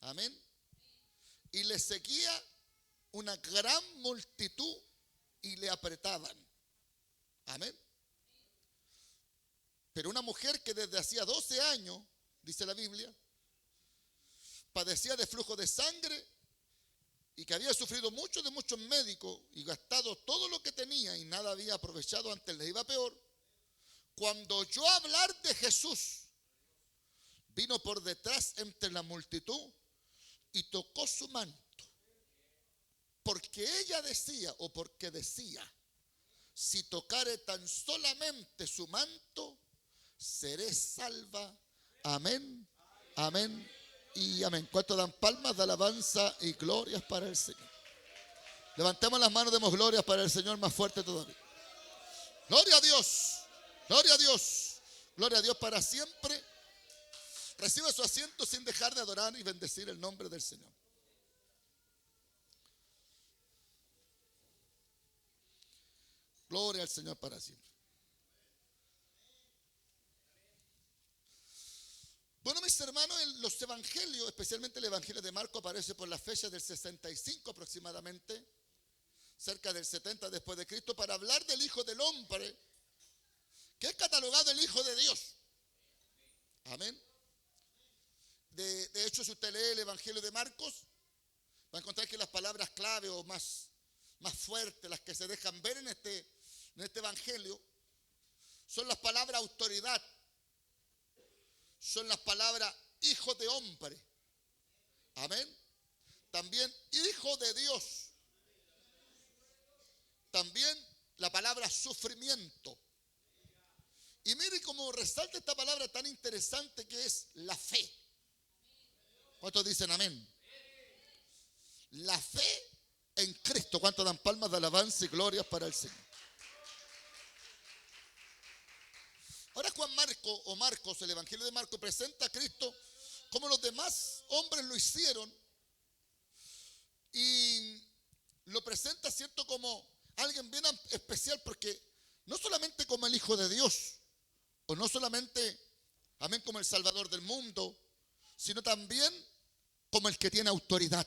Amén. Y le seguía una gran multitud y le apretaban. Amén. Pero una mujer que desde hacía 12 años, dice la Biblia, padecía de flujo de sangre y que había sufrido mucho de muchos médicos y gastado todo lo que tenía y nada había aprovechado, antes le iba peor. Cuando oyó hablar de Jesús, vino por detrás entre la multitud y tocó su manto. Porque ella decía, o porque decía, si tocare tan solamente su manto, seré salva. Amén, amén y amén. ¿Cuánto dan palmas de alabanza y glorias para el Señor? Levantemos las manos, demos glorias para el Señor más fuerte todavía. Gloria a Dios, gloria a Dios, gloria a Dios para siempre. Reciba su asiento sin dejar de adorar y bendecir el nombre del Señor. Gloria al Señor para siempre. Bueno, mis hermanos, en los evangelios, especialmente el evangelio de Marcos, aparece por las fechas del 65 aproximadamente, cerca del 70 después de Cristo, para hablar del Hijo del Hombre, que es catalogado el Hijo de Dios. Amén. De hecho, si usted lee el evangelio de Marcos, va a encontrar que las palabras clave o más fuertes, las que se dejan ver en este evangelio, son las palabras autoridad, son las palabras hijo de hombre, amén, también hijo de Dios, también la palabra sufrimiento. Y mire cómo resalta esta palabra tan interesante que es la fe. ¿Cuántos dicen amén? La fe en Cristo. ¿Cuántos dan palmas de alabanza y glorias para el Señor? Ahora Juan Marcos, el evangelio de Marcos, presenta a Cristo como los demás hombres lo hicieron y lo presenta, ¿cierto?, como alguien bien especial, porque no solamente como el Hijo de Dios, o no solamente, amén, como el Salvador del mundo, sino también como el que tiene autoridad.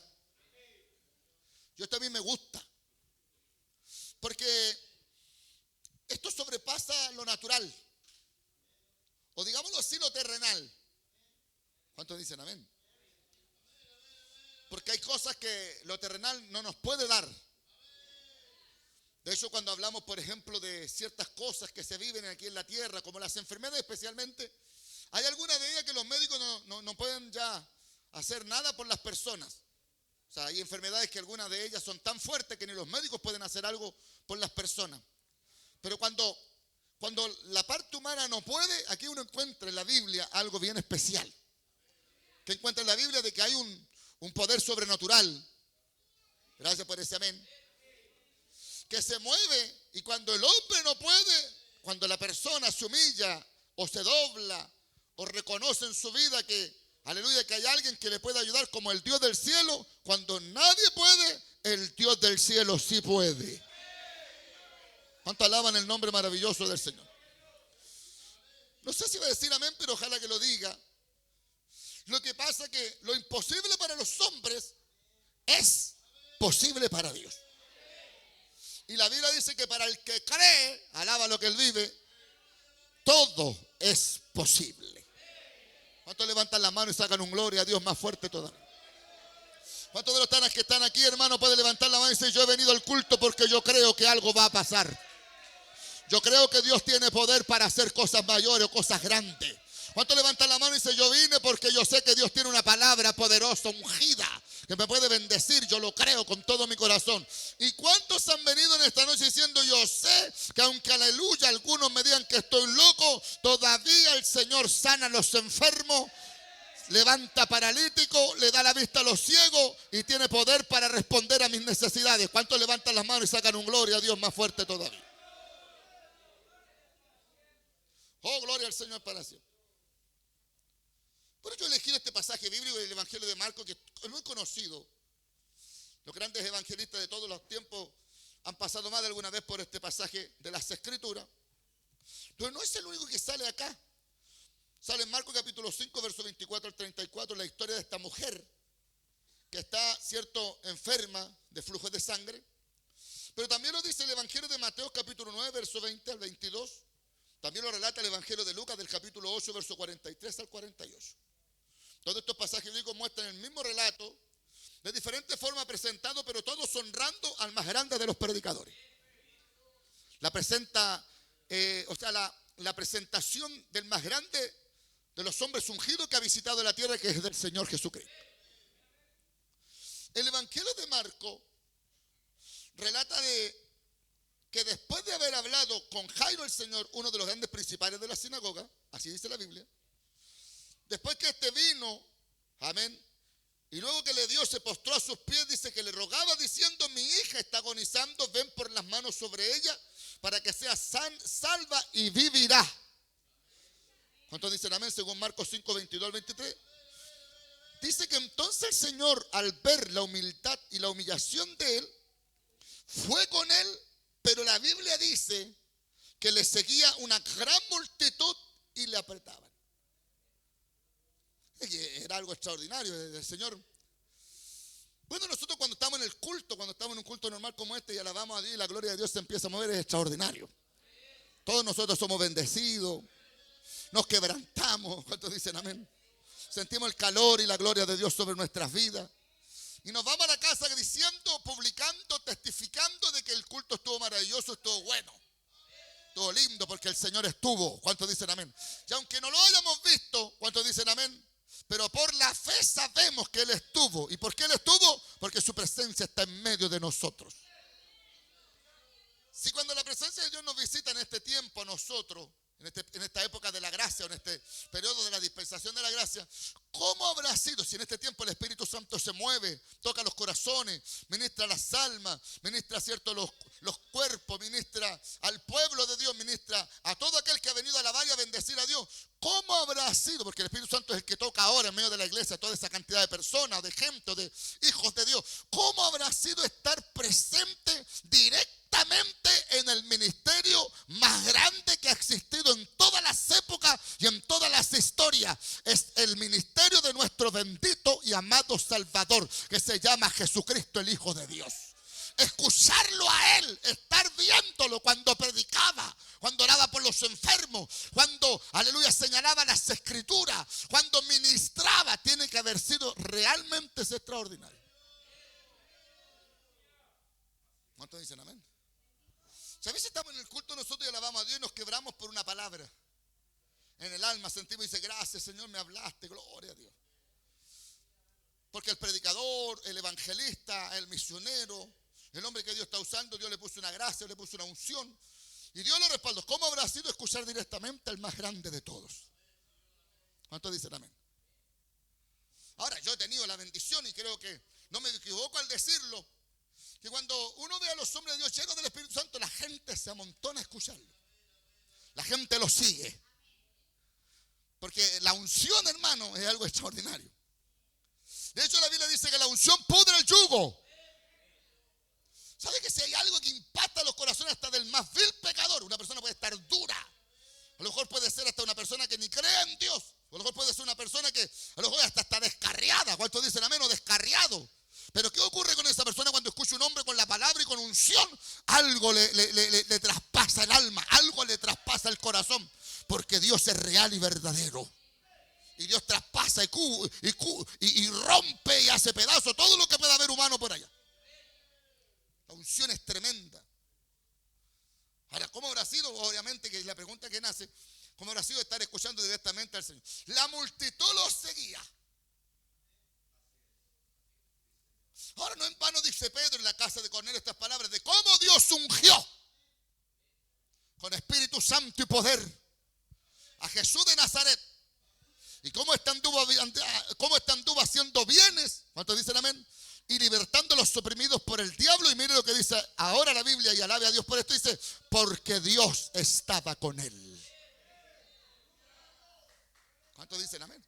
Yo también me gusta, porque esto sobrepasa lo natural, o digámoslo así, lo terrenal. ¿Cuántos dicen amén? Porque hay cosas que lo terrenal no nos puede dar. De hecho, cuando hablamos, por ejemplo, de ciertas cosas que se viven aquí en la tierra, como las enfermedades especialmente, hay algunas de ellas que los médicos no pueden ya hacer nada por las personas. O sea, hay enfermedades que algunas de ellas son tan fuertes que ni los médicos pueden hacer algo por las personas. Pero cuando la parte humana no puede, aquí uno encuentra en la Biblia algo bien especial. Que encuentra en la Biblia de que hay un poder sobrenatural. Gracias por ese amén. Que se mueve, y cuando el hombre no puede, cuando la persona se humilla o se dobla o reconoce en su vida que, aleluya, que hay alguien que le puede ayudar como el Dios del cielo, cuando nadie puede, el Dios del cielo sí puede. ¿Cuánto alaban el nombre maravilloso del Señor? No sé si va a decir amén, pero ojalá que lo diga. Lo que pasa es que lo imposible para los hombres es posible para Dios. Y la Biblia dice que para el que cree, alaba lo que él vive, todo es posible. ¿Cuántos levantan la mano y sacan un gloria a Dios más fuerte todavía? ¿Cuántos de los tanas que están aquí, hermano, pueden levantar la mano y decir: yo he venido al culto porque yo creo que algo va a pasar? Yo creo que Dios tiene poder para hacer cosas mayores o cosas grandes. ¿Cuántos levantan la mano y dicen: yo vine porque yo sé que Dios tiene una palabra poderosa, ungida, que me puede bendecir? Yo lo creo con todo mi corazón. ¿Y cuántos han venido en esta noche diciendo: yo sé que aunque, aleluya, algunos me digan que estoy loco, todavía el Señor sana a los enfermos, levanta paralíticos, le da la vista a los ciegos y tiene poder para responder a mis necesidades? ¿Cuántos levantan las manos y sacan un gloria a Dios más fuerte todavía? Oh, gloria al Señor para siempre. Por eso he elegido este pasaje bíblico del Evangelio de Marcos, que es muy conocido. Los grandes evangelistas de todos los tiempos han pasado más de alguna vez por este pasaje de las Escrituras. Pero no es el único que sale acá. Sale en Marcos capítulo 5, verso 24 al 34, la historia de esta mujer que está, cierto, enferma de flujo de sangre. Pero también lo dice el Evangelio de Mateo capítulo 9, verso 20 al 22. También lo relata el Evangelio de Lucas del capítulo 8, verso 43 al 48. Todos estos pasajes bíblicos muestran el mismo relato, de diferente forma presentado, pero todos honrando al más grande de los predicadores. La presentación del más grande de los hombres ungidos que ha visitado la tierra, que es del Señor Jesucristo. El Evangelio de Marcos relata que después de haber hablado con Jairo el Señor, uno de los grandes principales de la sinagoga, así dice la Biblia, después que este vino, amén, y luego que le dio, se postró a sus pies, dice que le rogaba diciendo: mi hija está agonizando, ven por las manos sobre ella para que sea salva y vivirá. ¿Cuántos dicen amén? Según Marcos 5, 22 al 23. Dice que entonces el Señor, al ver la humildad y la humillación de él, fue con él, pero la Biblia dice que le seguía una gran multitud y le apretaban. Era algo extraordinario del Señor. Bueno, nosotros cuando estamos en el culto, cuando estamos en un culto normal como este y alabamos a Dios y la gloria de Dios se empieza a mover, es extraordinario. Todos nosotros somos bendecidos, nos quebrantamos. ¿Cuántos dicen amén? Sentimos el calor y la gloria de Dios sobre nuestras vidas. Y nos vamos a la casa diciendo, publicando, testificando de que el culto estuvo maravilloso, estuvo bueno, estuvo lindo porque el Señor estuvo. ¿Cuántos dicen amén? Y aunque no lo hayamos visto, ¿cuántos dicen amén? Pero por la fe sabemos que Él estuvo. ¿Y por qué Él estuvo? Porque su presencia está en medio de nosotros. Si cuando la presencia de Dios nos visita en este tiempo a nosotros, en esta época de la gracia, en este periodo de la dispensación de la gracia, ¿cómo habrá sido si en este tiempo el Espíritu Santo se mueve, toca los corazones, ministra las almas, ministra, cierto, los cuerpos, ministra al pueblo de Dios, ministra a todo aquel que ha venido a alabar y a bendecir a Dios? ¿Cómo habrá sido? Porque el Espíritu Santo es el que toca ahora en medio de la iglesia toda esa cantidad de personas, de gente, de hijos de Dios. ¿Cómo habrá sido estar presente directamente en el ministerio más grande que ha existido en todas las épocas y en todas las historias? Es el ministerio de nuestro bendito y amado Salvador, que se llama Jesucristo, el Hijo de Dios. Escucharlo a Él, estar viéndolo cuando predicaba, cuando oraba por los enfermos, cuando, aleluya, señalaba las escrituras, cuando ministraba, tiene que haber sido realmente extraordinario. ¿Cuántos dicen amén? Si a veces estamos en el culto nosotros y alabamos a Dios y nos quebramos por una palabra. En el alma sentimos y dice: gracias Señor, me hablaste, gloria a Dios. Porque el predicador, el evangelista, el misionero, el hombre que Dios está usando, Dios le puso una gracia, le puso una unción y Dios lo respaldó. ¿Cómo habrá sido escuchar directamente al más grande de todos? ¿Cuántos dicen amén? Ahora, yo he tenido la bendición y creo que no me equivoco al decirlo, que cuando uno ve a los hombres de Dios llenos del Espíritu Santo, la gente se amontona a escucharlo. La gente lo sigue. Porque la unción, hermano, es algo extraordinario. De hecho, la Biblia dice que la unción pudre el yugo. ¿Sabe que si hay algo que impacta los corazones hasta del más vil pecador? Una persona puede estar dura. A lo mejor puede ser hasta una persona que ni cree en Dios. A lo mejor puede ser una persona que a lo mejor hasta está descarriada. ¿Cuántos dicen amén? O descarriado. Pero ¿qué ocurre con esa persona cuando escucha un hombre con la palabra y con unción? Algo le traspasa el alma, algo le traspasa el corazón. Porque Dios es real y verdadero. Y Dios traspasa y rompe y hace pedazo todo lo que pueda haber humano por allá. La unción es tremenda. Ahora, ¿cómo habrá sido? Obviamente que es la pregunta que nace. ¿Cómo habrá sido estar escuchando directamente al Señor? La multitud los seguía. Ahora, no en vano dice Pedro en la casa de Cornelio estas palabras de cómo Dios ungió con Espíritu Santo y poder a Jesús de Nazaret. Y cómo este anduvo haciendo bienes. ¿Cuántos dicen amén? Y libertando a los oprimidos por el diablo. Y mire lo que dice ahora la Biblia, y alabe a Dios por esto. Dice: porque Dios estaba con él. ¿Cuántos dicen amén?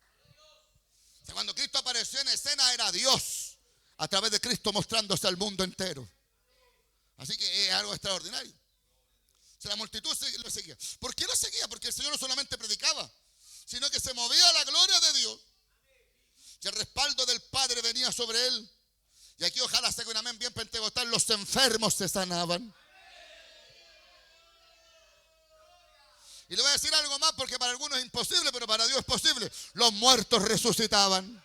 O sea, cuando Cristo apareció en escena, era Dios a través de Cristo mostrándose al mundo entero. Así que es algo extraordinario. O sea, la multitud lo seguía. ¿Por qué lo seguía? Porque el Señor no solamente predicaba, sino que se movía a la gloria de Dios. y el respaldo del Padre venía sobre él. Y aquí ojalá se haga un amén bien pentecostal. Los enfermos se sanaban. Y le voy a decir algo más porque para algunos es imposible, pero para Dios es posible. Los muertos resucitaban.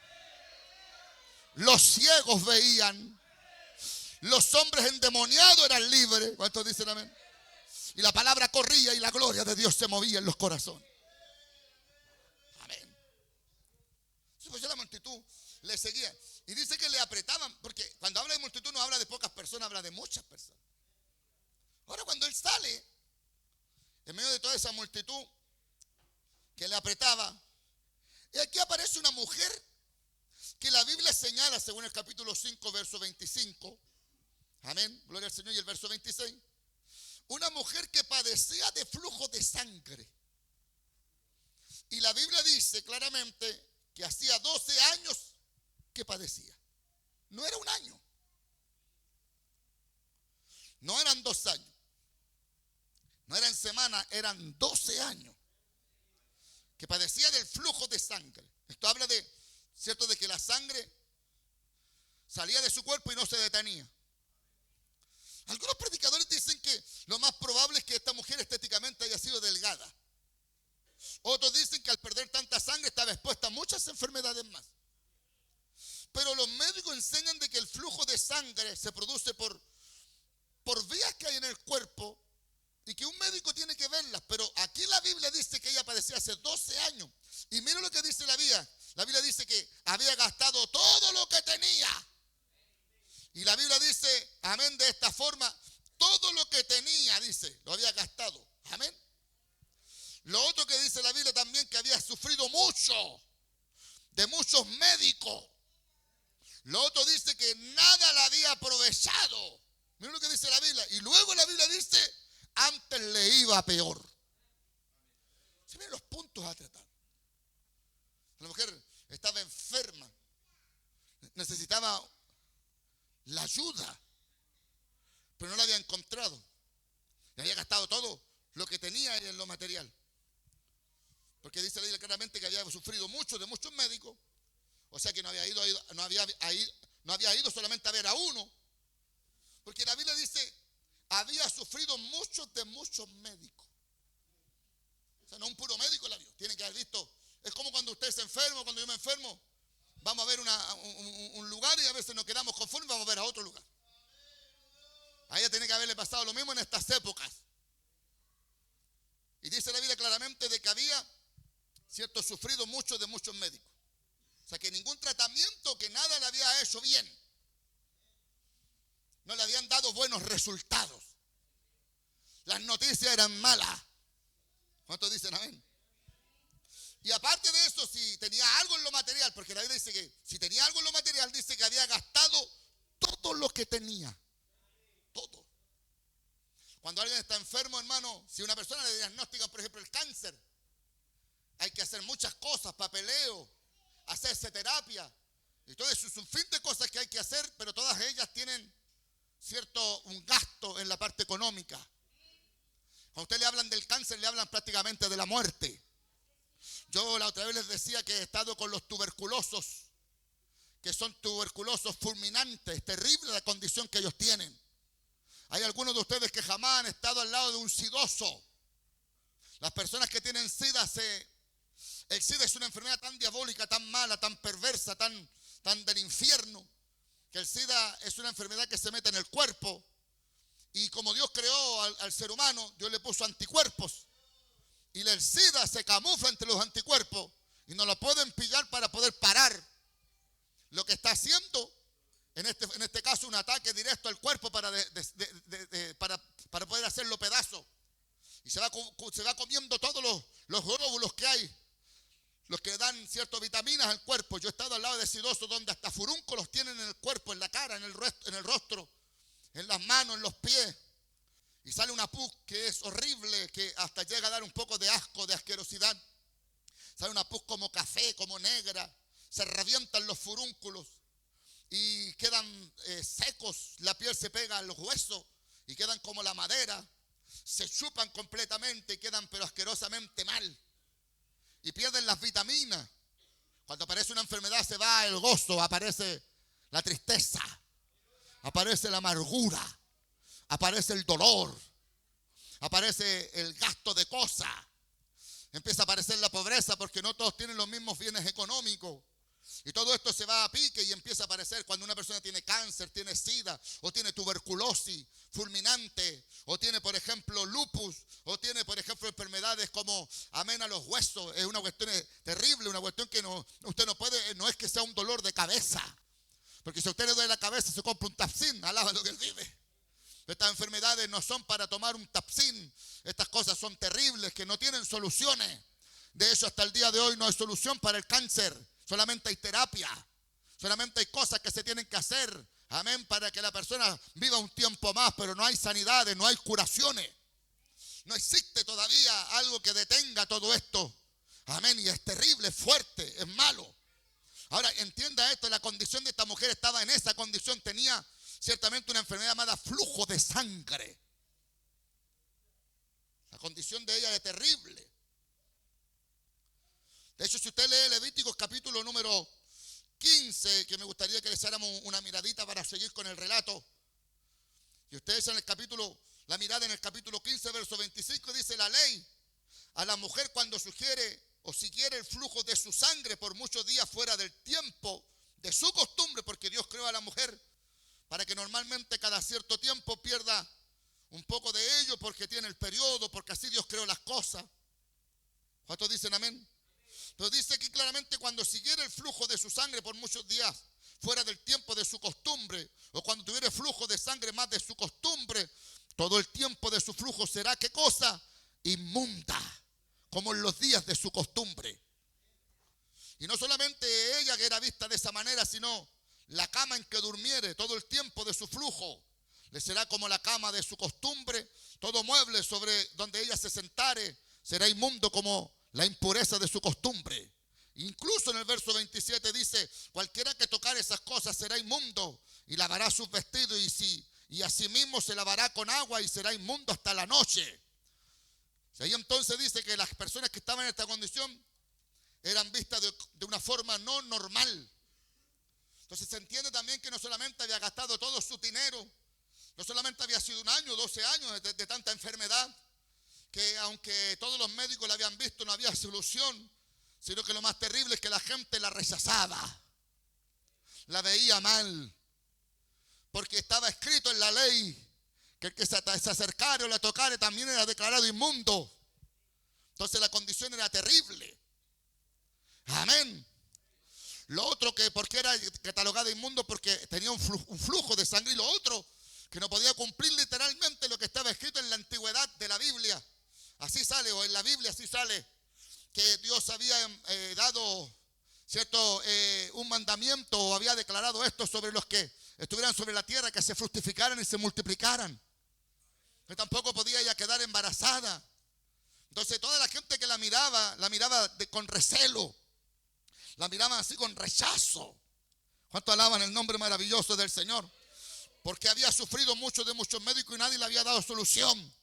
Los ciegos veían. Los hombres endemoniados eran libres. ¿Cuántos dicen amén? Y la palabra corría y la gloria de Dios se movía en los corazones. Amén. Pues ya la multitud le seguía. Y dice que le apretaban, porque cuando habla de multitud no habla de pocas personas, habla de muchas personas. Ahora cuando él sale, en medio de toda esa multitud que le apretaba, y aquí aparece una mujer que la Biblia señala, según el capítulo 5, verso 25. Amén, gloria al Señor. Y el verso 26. Una mujer que padecía de flujo de sangre. Y la Biblia dice claramente que hacía 12 años que padecía. No era un año. No eran 2 años. No eran semanas, eran 12 años que padecía del flujo de sangre. Esto habla de, cierto, de que la sangre salía de su cuerpo y no se detenía. Algunos predicadores dicen que lo más probable es que esta mujer estéticamente haya sido delgada. Otros dicen que al perder tanta sangre estaba expuesta a muchas enfermedades más. Pero los médicos enseñan de que el flujo de sangre se produce por vías que hay en el cuerpo y que un médico tiene que verlas. Pero aquí la Biblia dice que ella padecía hace 12 años. Y mira lo que dice la Biblia. La Biblia dice que había gastado todo lo que tenía. Y la Biblia dice, amén, de esta forma, todo lo que tenía, dice, lo había gastado. Amén. Lo otro que dice la Biblia también, que había sufrido mucho, de muchos médicos. Lo otro dice que nada la había aprovechado. Mira lo que dice la Biblia. Y luego la Biblia dice, antes le iba peor. Se ven los puntos a tratar. La mujer estaba enferma. Necesitaba la ayuda, pero no la había encontrado. Le había gastado todo lo que tenía en lo material. Porque dice la Biblia claramente que había sufrido mucho de muchos médicos. O sea que no había ido solamente a ver a uno. Porque la Biblia dice, había sufrido muchos de muchos médicos. O sea, no un puro médico la vio. Tiene que haber visto. Es como cuando usted se enferma, cuando yo me enfermo. Vamos a ver un lugar y a veces nos quedamos conformes y vamos a ver a otro lugar. A ella tiene que haberle pasado lo mismo en estas épocas. Y dice la Biblia claramente de que había, cierto, sufrido mucho de muchos médicos. O sea que ningún tratamiento, que nada le había hecho bien. No le habían dado buenos resultados. Las noticias eran malas. ¿Cuántos dicen amén? Y aparte de eso, si tenía algo en lo material, porque la Biblia dice que si tenía algo en lo material, dice que había gastado todo lo que tenía. Todo. Cuando alguien está enfermo, hermano, si una persona le diagnostican, por ejemplo, el cáncer, hay que hacer muchas cosas, papeleo, hacerse terapia. Y todo eso es un fin de cosas que hay que hacer, pero todas ellas tienen cierto un gasto en la parte económica. Cuando a usted le hablan del cáncer, le hablan prácticamente de la muerte. Yo la otra vez les decía que he estado con los tuberculosos, que son tuberculosos fulminantes, terrible la condición que ellos tienen. Hay algunos de ustedes que jamás han estado al lado de un sidoso. Las personas que tienen SIDA, el SIDA es una enfermedad tan diabólica, tan mala, tan perversa, tan del infierno, que el SIDA es una enfermedad que se mete en el cuerpo. Y como Dios creó al ser humano, Dios le puso anticuerpos. Y el SIDA se camufla entre los anticuerpos y no lo pueden pillar para poder parar lo que está haciendo, en este caso un ataque directo al cuerpo para poder hacerlo pedazo. Y se va comiendo todos los glóbulos que hay, los que dan ciertas vitaminas al cuerpo. Yo he estado al lado de sidosos donde hasta furúnculos tienen en el cuerpo, en la cara, en el rostro, en las manos, en los pies. Y sale una pus que es horrible, que hasta llega a dar un poco de asco, de asquerosidad. Sale una pus como café, como negra. Se revientan los furúnculos y quedan secos. La piel se pega a los huesos y quedan como la madera. Se chupan completamente y quedan pero asquerosamente mal. Y pierden las vitaminas. Cuando aparece una enfermedad se va el gozo, aparece la tristeza, aparece la amargura, aparece el dolor, aparece el gasto de cosas, empieza a aparecer la pobreza porque no todos tienen los mismos bienes económicos. Y todo esto se va a pique y empieza a aparecer cuando una persona tiene cáncer, tiene sida, o tiene tuberculosis fulminante, o tiene, por ejemplo, lupus, o tiene, por ejemplo, enfermedades como amén a los huesos. Es una cuestión terrible, una cuestión que usted no puede, no es que sea un dolor de cabeza, porque si a usted le duele la cabeza se compra un Tapsin, alaba lo que él vive. Estas enfermedades no son para tomar un Tapsin, estas cosas son terribles que no tienen soluciones. De hecho, hasta el día de hoy no hay solución para el cáncer. Solamente hay terapia, solamente hay cosas que se tienen que hacer, amén, para que la persona viva un tiempo más, pero no hay sanidades, no hay curaciones. No existe todavía algo que detenga todo esto, amén, y es terrible, es fuerte, es malo. Ahora, entienda esto, la condición de esta mujer estaba en esa condición, tenía ciertamente una enfermedad llamada flujo de sangre. La condición de ella es terrible. De hecho, si usted lee Levíticos capítulo número 15, que me gustaría que le echáramos una miradita para seguir con el relato. Y ustedes en la mirada en el capítulo 15, verso 25, dice: la ley a la mujer cuando sugiere o siguiere el flujo de su sangre por muchos días fuera del tiempo de su costumbre, porque Dios creó a la mujer para que normalmente cada cierto tiempo pierda un poco de ello, porque tiene el periodo, porque así Dios creó las cosas. ¿Cuántos dicen amén? Pero dice aquí claramente: cuando siguiera el flujo de su sangre por muchos días fuera del tiempo de su costumbre, o cuando tuviera flujo de sangre más de su costumbre, todo el tiempo de su flujo será, ¿qué cosa? Inmunda, como en los días de su costumbre. Y no solamente ella que era vista de esa manera, sino la cama en que durmiere todo el tiempo de su flujo le será como la cama de su costumbre. Todo mueble sobre donde ella se sentare será inmundo como la impureza de su costumbre. Incluso en el verso 27 dice: cualquiera que tocare esas cosas será inmundo y lavará sus vestidos, y asimismo se lavará con agua y será inmundo hasta la noche. Y ahí entonces dice que las personas que estaban en esta condición eran vistas de una forma no normal. Entonces se entiende también que no solamente había gastado todo su dinero, no solamente había sido 1 año, 12 años de tanta enfermedad, que aunque todos los médicos la habían visto no había solución, sino que lo más terrible es que la gente la rechazaba, la veía mal, porque estaba escrito en la ley que el que se acercare o la tocare también era declarado inmundo. Entonces la condición era terrible. Amén. Lo otro, que porque era catalogada inmundo, porque tenía un flujo de sangre. Y lo otro, que no podía cumplir literalmente lo que estaba escrito en la antigüedad de la Biblia. Así sale, o en la Biblia así sale, que Dios había dado cierto un mandamiento, o había declarado esto sobre los que estuvieran sobre la tierra, que se fructificaran y se multiplicaran. Que tampoco podía ella quedar embarazada. Entonces toda la gente que la miraba con recelo, la miraban así con rechazo. ¿Cuánto alaban el nombre maravilloso del Señor? Porque había sufrido mucho de muchos médicos y nadie le había dado solución.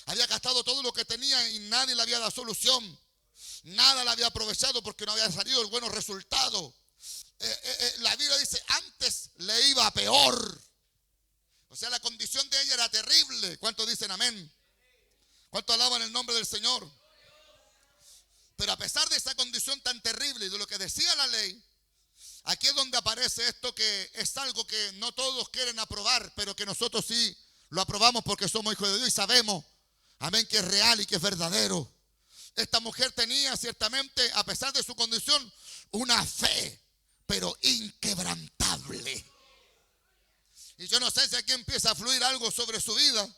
Había gastado todo lo que tenía y nadie le había dado solución. Nada le había aprovechado porque no había salido el buenos resultados. La Biblia dice: antes le iba peor. O sea, la condición de ella era terrible. ¿Cuántos dicen amén? ¿Cuántos alaban el nombre del Señor? Pero a pesar de esa condición tan terrible y de lo que decía la ley, aquí es donde aparece esto, que es algo que no todos quieren aprobar, pero que nosotros sí lo aprobamos porque somos hijos de Dios y sabemos, amén, que es real y que es verdadero. Esta mujer tenía ciertamente, a pesar de su condición, una fe, pero inquebrantable. Y yo no sé si aquí empieza a fluir algo sobre su vida,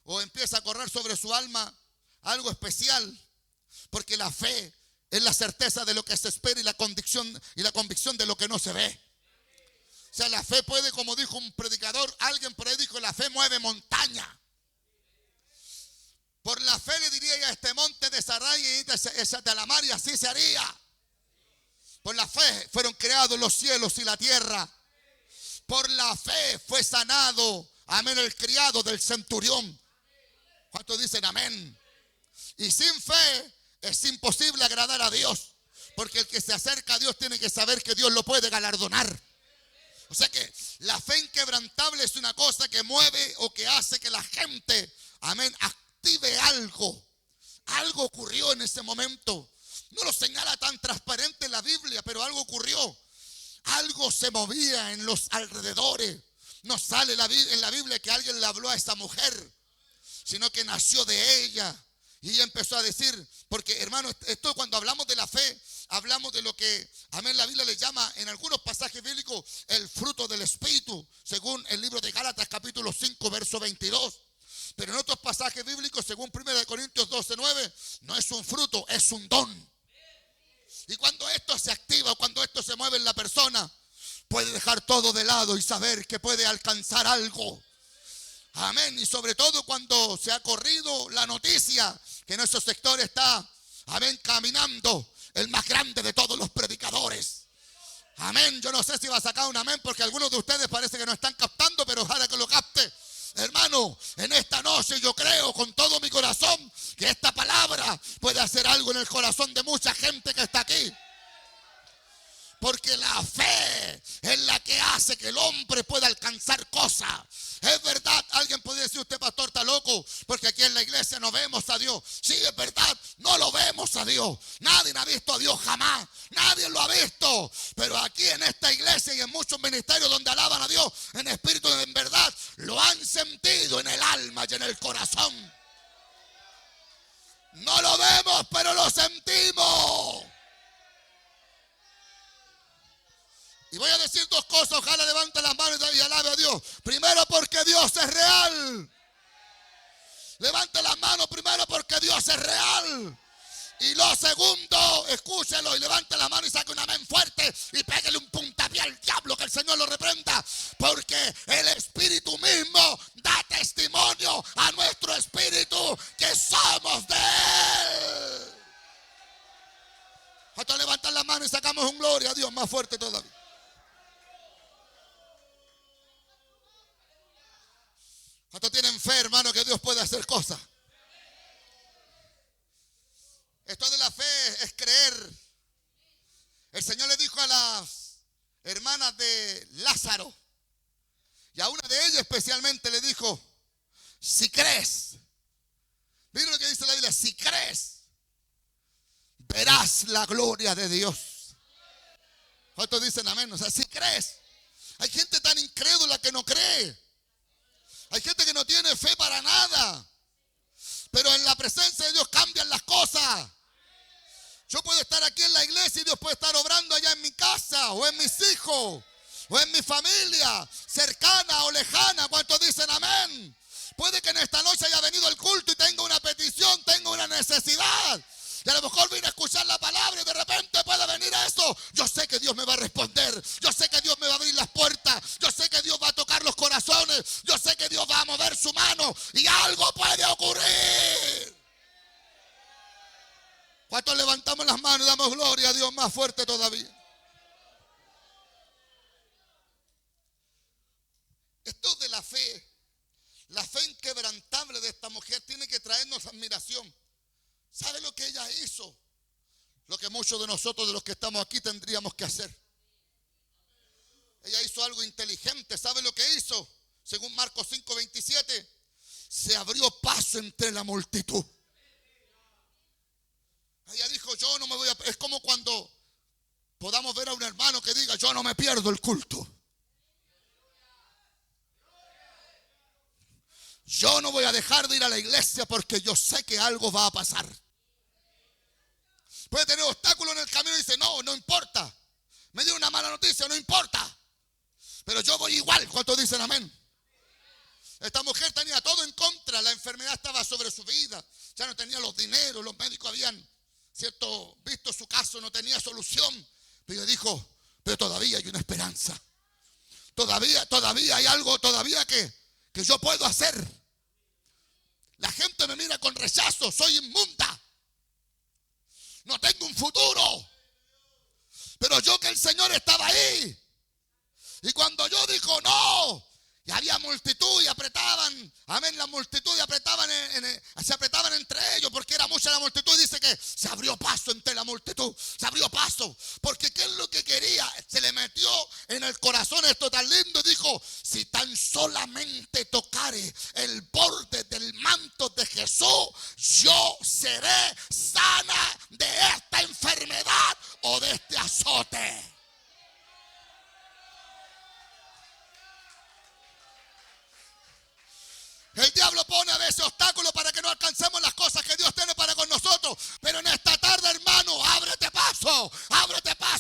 o empieza a correr sobre su alma algo especial, porque la fe es la certeza de lo que se espera y la convicción de lo que no se ve. O sea, la fe puede, como dijo un predicador, alguien por ahí dijo: la fe mueve montaña. Por la fe le diría a este monte: desarraigue y de la mar, y así se haría. Por la fe fueron creados los cielos y la tierra. Por la fe fue sanado, amén, el criado del centurión. ¿Cuántos dicen amén? Y sin fe es imposible agradar a Dios, Porque el que se acerca a Dios tiene que saber que Dios lo puede galardonar. O sea que la fe inquebrantable es una cosa que mueve o que hace que la gente, amén, active algo. Algo ocurrió en ese momento. No lo señala tan transparente en la Biblia, pero algo ocurrió. Algo se movía en los alrededores. No sale en la Biblia que alguien le habló a esa mujer, sino que nació de ella. Y ella empezó a decir, porque hermano, esto cuando hablamos de la fe, hablamos de lo que, amén, la Biblia le llama en algunos pasajes bíblicos el fruto del Espíritu, según el libro de Gálatas capítulo 5, verso 22. Pero en otros pasajes bíblicos, según 1 Corintios 12:9, no es un fruto, es un don. Y cuando esto se activa, cuando esto se mueve en la persona, puede dejar todo de lado y saber que puede alcanzar algo. Amén. Y sobre todo cuando se ha corrido la noticia que en nuestro sector está, amén, caminando el más grande de todos los predicadores. Amén. Yo no sé si va a sacar un amén porque algunos de ustedes parece que no están captando, pero ojalá que lo capte. Hermano, en esta noche yo creo con todo mi corazón que esta palabra puede hacer algo en el corazón de mucha gente que está aquí. Porque la fe es la que hace que el hombre pueda alcanzar cosas. Es verdad, alguien podría decir, usted pastor está loco, porque aquí en la iglesia no vemos a Dios. Sí, es verdad, no lo vemos a Dios. Nadie ha visto a Dios jamás. Nadie lo ha visto. Pero aquí en esta iglesia y en muchos ministerios donde alaban a Dios en espíritu y en verdad, lo han sentido en el alma y en el corazón. No lo vemos, pero lo sentimos. Y voy a decir dos cosas, ojalá levante las manos y alabe a Dios. Primero, porque Dios es real. Levante las manos primero porque Dios es real. Y lo segundo, escúchelo y levante la mano y saque un amén fuerte y pégale un puntapié al diablo, que el Señor lo reprenda. Porque el Espíritu mismo da testimonio a nuestro espíritu que somos de Él. Hasta levantar la mano y sacamos un gloria a Dios más fuerte todavía. ¿Cuántos tienen fe, hermano, que Dios puede hacer cosas? Esto de la fe es creer. El Señor le dijo a las hermanas de Lázaro, y a una de ellas especialmente le dijo, si crees, miren lo que dice la Biblia, si crees, verás la gloria de Dios. ¿Cuántos dicen amén? O sea, si crees. Hay gente tan incrédula que no cree. Hay gente que no tiene fe para nada. Pero en la presencia de Dios cambian las cosas. Yo puedo estar aquí en la iglesia y Dios puede estar obrando allá en mi casa, o en mis hijos, o en mi familia, cercana o lejana. ¿Cuántos dicen amén? Puede que en esta noche haya venido el culto y tenga una petición, tenga una necesidad. Y a lo mejor vine a escuchar la palabra y de repente puede venir eso. Yo sé que Dios me va a responder. Yo sé que Dios me va a abrir las puertas. Yo sé que Dios va a tocar los corazones. Yo sé que Dios va a mover su mano y algo puede ocurrir. ¿Cuántos levantamos las manos y damos gloria a Dios más fuerte todavía? Esto de la fe inquebrantable de esta mujer tiene que traernos admiración. ¿Sabe lo que ella hizo? Lo que muchos de nosotros, de los que estamos aquí, tendríamos que hacer. Ella hizo algo inteligente. ¿Sabe lo que hizo? Según Marcos 5:27, se abrió paso entre la multitud. Ella dijo, yo no me voy a... Es como cuando podamos ver a un hermano que diga, yo no me pierdo el culto. Yo no voy a dejar de ir a la iglesia porque yo sé que algo va a pasar. Puede tener obstáculos en el camino y dice, no importa. Me dio una mala noticia, no importa. Pero yo voy igual. ¿Cuántos dicen amén? Esta mujer tenía todo en contra. La enfermedad estaba sobre su vida. Ya no tenía los dineros. Los médicos habían, visto su caso, no tenía solución. Pero ella dijo, pero todavía hay una esperanza. Todavía hay algo, todavía que yo puedo hacer. La gente me mira con rechazo, soy inmunda. No tengo un futuro. Pero yo que el Señor estaba ahí. Y cuando yo dijo no, y había multitud y apretaban, amén, la multitud y apretaban se apretaban entre ellos porque era mucha la multitud. Y dice que se abrió paso entre la multitud. Se abrió paso. Porque ¿qué es lo que quería? Se le metió en el corazón esto tan lindo. Y dijo, si tan solamente tocare el borde del manto de Jesús, yo seré sana de esta enfermedad o de este azote. El diablo pone a veces obstáculos para que no alcancemos las cosas que Dios tiene para con nosotros. Pero en esta tarde, hermano, ábrete paso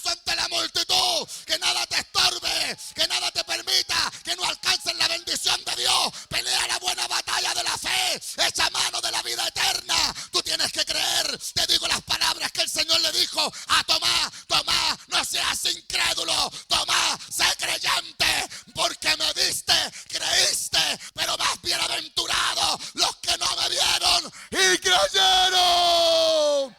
ante la multitud. Que nada te estorbe, que nada te permita que no alcances la bendición de Dios. Pelea la buena batalla de la fe, echa mano de la vida eterna. Tú tienes que creer. Te digo las palabras que el Señor le dijo a Tomás. Tomás, no seas incrédulo. Tomás, sé creyente, porque me viste, creíste, pero más bienaventurados los que no me vieron y creyeron.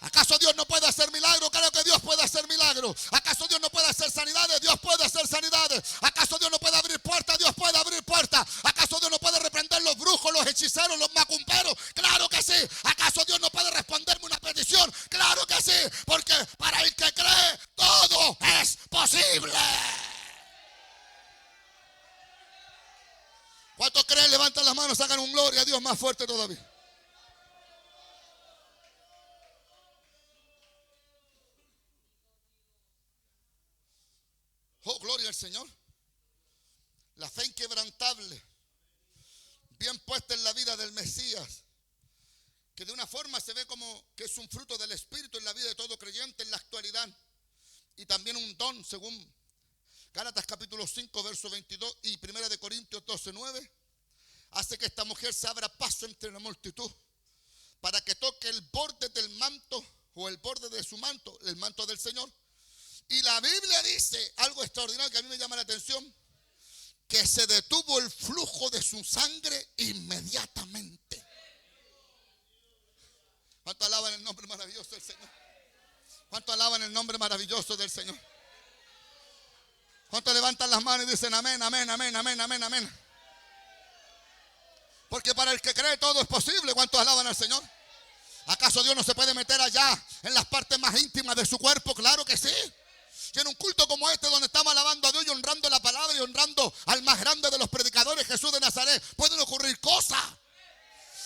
¿Acaso Dios no puede hacer milagros? Claro que Dios puede hacer milagros. ¿Acaso Dios no puede hacer sanidades? Dios puede hacer sanidades. ¿Acaso Dios no puede abrir puertas? Dios puede abrir puertas. ¿Acaso Dios no puede reprender los brujos, los hechiceros, los macumberos? Claro que sí. ¿Acaso Dios no puede responderme una petición? Claro que sí. Porque para el que cree, todo es posible. ¿Cuántos creen? Levantan las manos, hagan un gloria a Dios más fuerte todavía. Oh, gloria al Señor. La fe inquebrantable, bien puesta en la vida del Mesías, que de una forma se ve como que es un fruto del Espíritu en la vida de todo creyente en la actualidad, y también un don según Gálatas capítulo 5 verso 22 y 1 de Corintios 12, 9, hace que esta mujer se abra paso entre la multitud para que toque el borde del manto o el borde de su manto, el manto del Señor. Y la Biblia dice algo extraordinario que a mí me llama la atención, que se detuvo el flujo de su sangre inmediatamente. ¿Cuánto alaban el nombre maravilloso del Señor? ¿Cuánto alaban el nombre maravilloso del Señor? ¿Cuánto levantan las manos y dicen amén, amén, amén, amén, amén, amén? Porque para el que cree todo es posible. ¿Cuántos alaban al Señor? ¿Acaso Dios no se puede meter allá en las partes más íntimas de su cuerpo? Claro que sí. Y en un culto como este, donde estamos alabando a Dios y honrando la palabra y honrando al más grande de los predicadores, Jesús de Nazaret, pueden ocurrir cosas.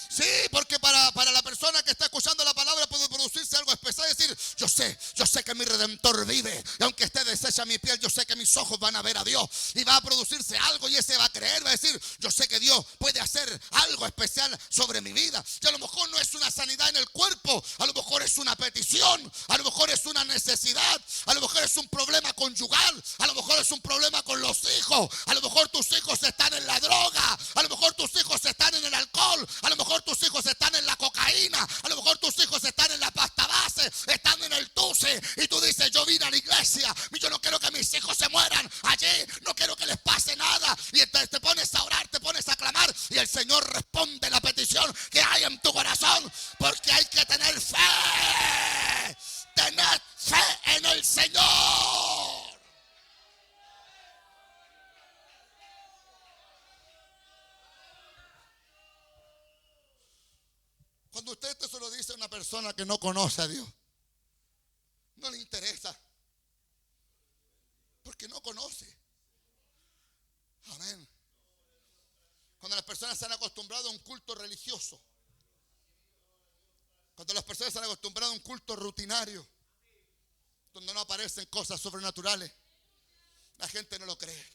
Sí, porque para la persona que está escuchando la palabra puede producirse algo especial. Es decir, yo sé que mi Redentor vive. Y aunque esté deshecha mi piel, yo sé que mis ojos van a ver a Dios. Y va a producirse algo y ese va a creer, va a decir, yo sé que Dios puede hacer algo especial sobre mi vida. Y a lo mejor no es una sanidad en el cuerpo, a lo mejor es una petición, a lo mejor es una necesidad, a lo mejor es un problema conyugal, a lo mejor es un problema con los hijos, a lo mejor tus hijos están en la droga, a lo mejor tus hijos están en el alcohol, a lo mejor tus hijos están en la cocaína, a lo mejor tus hijos están en la pasta base, están en el tuce, y tú dices, yo vine a la iglesia, yo no quiero que mis hijos se mueran allí, no quiero que les pase nada, y entonces te pones a orar, te pones a clamar, y el Señor responde la petición que hay en tu corazón, porque hay que tener fe en el Señor. Cuando usted esto se lo dice a una persona que no conoce a Dios, no le interesa, porque no conoce. Amén. Cuando las personas se han acostumbrado a un culto religioso, cuando las personas se han acostumbrado a un culto rutinario, donde no aparecen cosas sobrenaturales, la gente no lo cree.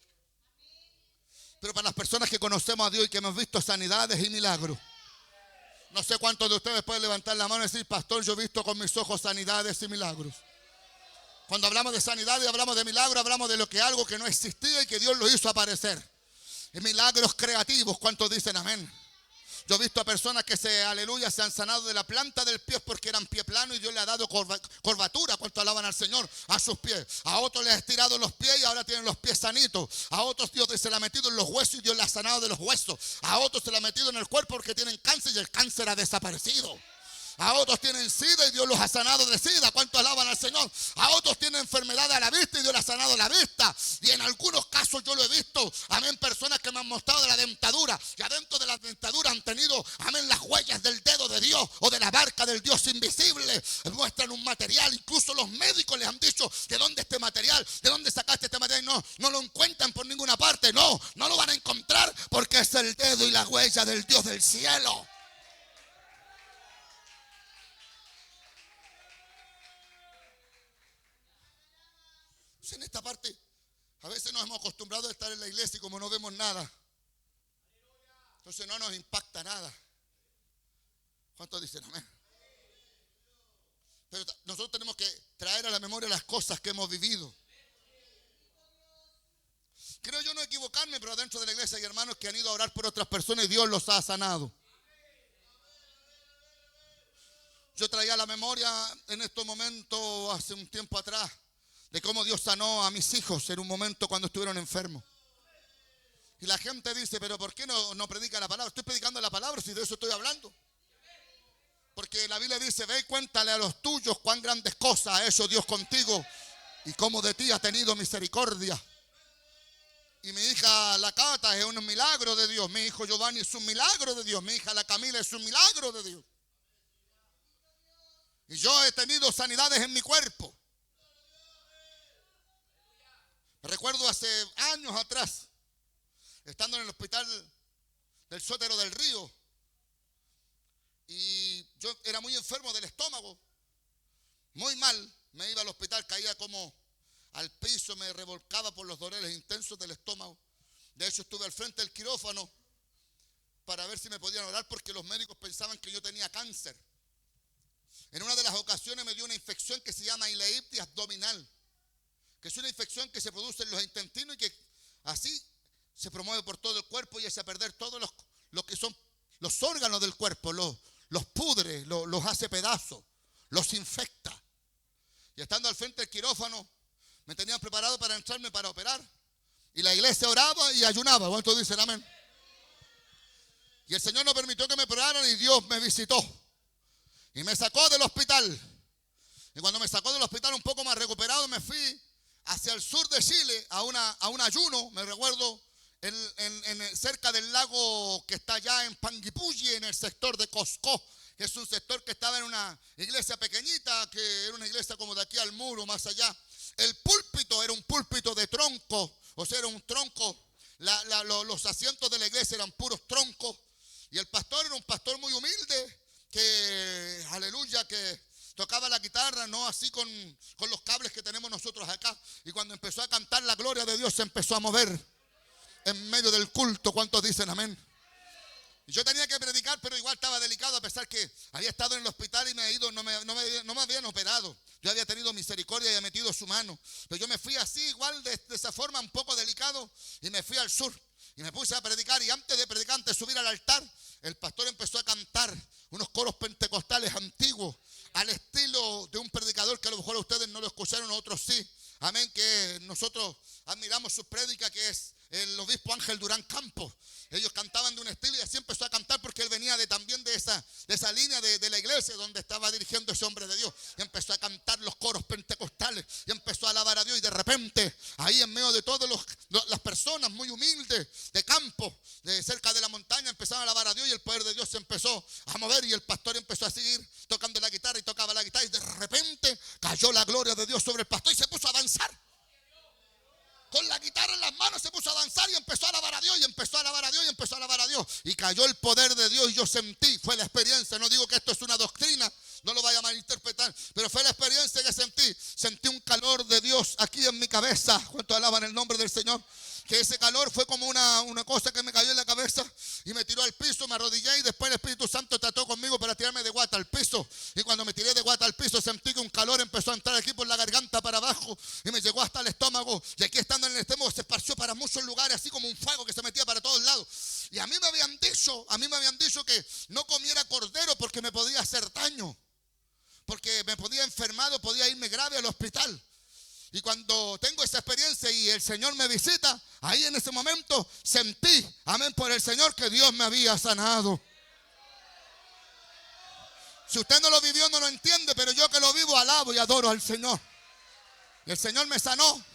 Pero para las personas que conocemos a Dios y que hemos visto sanidades y milagros, no sé cuántos de ustedes pueden levantar la mano y decir, pastor, yo he visto con mis ojos sanidades y milagros. Cuando hablamos de sanidad y hablamos de milagros, hablamos de lo que algo que no existía y que Dios lo hizo aparecer. Y milagros creativos, ¿cuántos dicen amén? Yo he visto a personas que aleluya, se han sanado de la planta del pie porque eran pie plano y Dios le ha dado curvatura. ¿Cuánto alaban al Señor? A sus pies. A otros les ha estirado los pies y ahora tienen los pies sanitos. A otros Dios se le ha metido en los huesos y Dios le ha sanado de los huesos. A otros se le ha metido en el cuerpo porque tienen cáncer y el cáncer ha desaparecido. A otros tienen sida y Dios los ha sanado de sida. ¿Cuánto alaban al Señor? A otros tienen enfermedad a la vista y Dios les ha sanado la vista. Y en algunos casos yo lo he visto, amén, personas que me han mostrado de la dentadura. Y adentro de la dentadura han tenido, amén, las huellas del dedo de Dios o de la barca del Dios invisible. Muestran un material. Incluso los médicos les han dicho, ¿de dónde este material? ¿De dónde sacaste este material? No lo encuentran por ninguna parte. No lo van a encontrar porque es el dedo y la huella del Dios del cielo. En esta parte, a veces nos hemos acostumbrado a estar en la iglesia y como no vemos nada, entonces no nos impacta nada. ¿Cuántos dicen amén? Pero nosotros tenemos que traer a la memoria las cosas que hemos vivido. Creo yo no equivocarme, pero dentro de la iglesia hay hermanos que han ido a orar por otras personas y Dios los ha sanado. Yo traía a la memoria en estos momentos, hace un tiempo atrás, de cómo Dios sanó a mis hijos en un momento cuando estuvieron enfermos. Y la gente dice, pero ¿por qué no predica la palabra? Estoy predicando la palabra si de eso estoy hablando. Porque la Biblia dice, ve y cuéntale a los tuyos cuán grandes cosas ha hecho Dios contigo y cómo de ti ha tenido misericordia. Y mi hija la Cata es un milagro de Dios. Mi hijo Giovanni es un milagro de Dios. Mi hija la Camila es un milagro de Dios. Y yo he tenido sanidades en mi cuerpo. Recuerdo hace años atrás, estando en el hospital del Sótero del Río, y yo era muy enfermo del estómago, muy mal, me iba al hospital, caía como al piso, me revolcaba por los dolores intensos del estómago. De hecho estuve al frente del quirófano para ver si me podían orar porque los médicos pensaban que yo tenía cáncer. En una de las ocasiones me dio una infección que se llama ileitis abdominal, que es una infección que se produce en los intestinos y que así se promueve por todo el cuerpo y hace a perder todos lo que son los órganos del cuerpo, los pudre, los hace pedazos, los infecta. Y estando al frente del quirófano, me tenían preparado para entrarme para operar. Y la iglesia oraba y ayunaba. ¿Cuántos dicen amén? Y el Señor no permitió que me operaran y Dios me visitó. Y me sacó del hospital. Y cuando me sacó del hospital un poco más recuperado, me fui hacia el sur de Chile a un ayuno, me recuerdo, cerca del lago que está allá en Panguipulli, en el sector de Coscó, que es un sector que estaba en una iglesia pequeñita, que era una iglesia como de aquí al muro, más allá. El púlpito era un púlpito de tronco, o sea, era un tronco. Los asientos de la iglesia eran puros troncos. Y el pastor era un pastor muy humilde, que, aleluya, que tocaba la guitarra, no así con los cables que tenemos nosotros acá. Y cuando empezó a cantar la gloria de Dios se empezó a mover en medio del culto. ¿Cuántos dicen amén? Y yo tenía que predicar, pero igual estaba delicado a pesar que había estado en el hospital y no me habían operado. Yo había tenido misericordia y había metido su mano. Pero yo me fui así, igual de esa forma, un poco delicado, y me fui al sur. Y me puse a predicar, y antes de predicar, antes de subir al altar, el pastor empezó a cantar unos coros pentecostales antiguos, al estilo de un predicador que a lo mejor ustedes no lo escucharon, otros sí. Amén, que nosotros admiramos su prédica, que es el obispo Ángel Durán Campos. Ellos cantaban de un estilo y así empezó a cantar porque él venía también de esa línea de la iglesia donde estaba dirigiendo ese hombre de Dios. Y empezó a cantar los coros pentecostales y empezó a alabar a Dios. Y de repente, ahí en medio de todas las personas muy humildes de campo, de cerca de la montaña, empezaron a alabar a Dios y el poder de Dios se empezó a mover y el pastor empezó a seguir tocando la guitarra y tocaba la guitarra y de repente cayó la gloria de Dios sobre el pastor y se puso a danzar. Con la guitarra en las manos se puso a danzar y empezó a alabar a Dios y empezó a alabar a Dios y empezó a alabar a Dios. Y cayó el poder de Dios y yo sentí, fue la experiencia, no digo que esto es una doctrina, no lo vaya a malinterpretar, pero fue la experiencia que sentí un calor de Dios aquí en mi cabeza. ¿Cuántos alaban el nombre del Señor? Que ese calor fue como una cosa que me cayó en la cabeza y me tiró al piso, me arrodillé y después el Espíritu Santo trató conmigo para tirarme de guata al piso. Y cuando me tiré de guata al piso sentí que un calor empezó a entrar aquí por la garganta para abajo y me llegó hasta el estómago. Y aquí estando en el estómago se esparció para muchos lugares, así como un fuego que se metía para todos lados. Y a mí me habían dicho que no comiera cordero porque me podía hacer daño. Porque me podía enfermar o podía irme grave al hospital. Y cuando tengo esa experiencia y el Señor me visita, ahí en ese momento sentí, amén, por el Señor, que Dios me había sanado. Si usted no lo vivió, no lo entiende, pero yo que lo vivo, alabo y adoro al Señor. Y el Señor me sanó.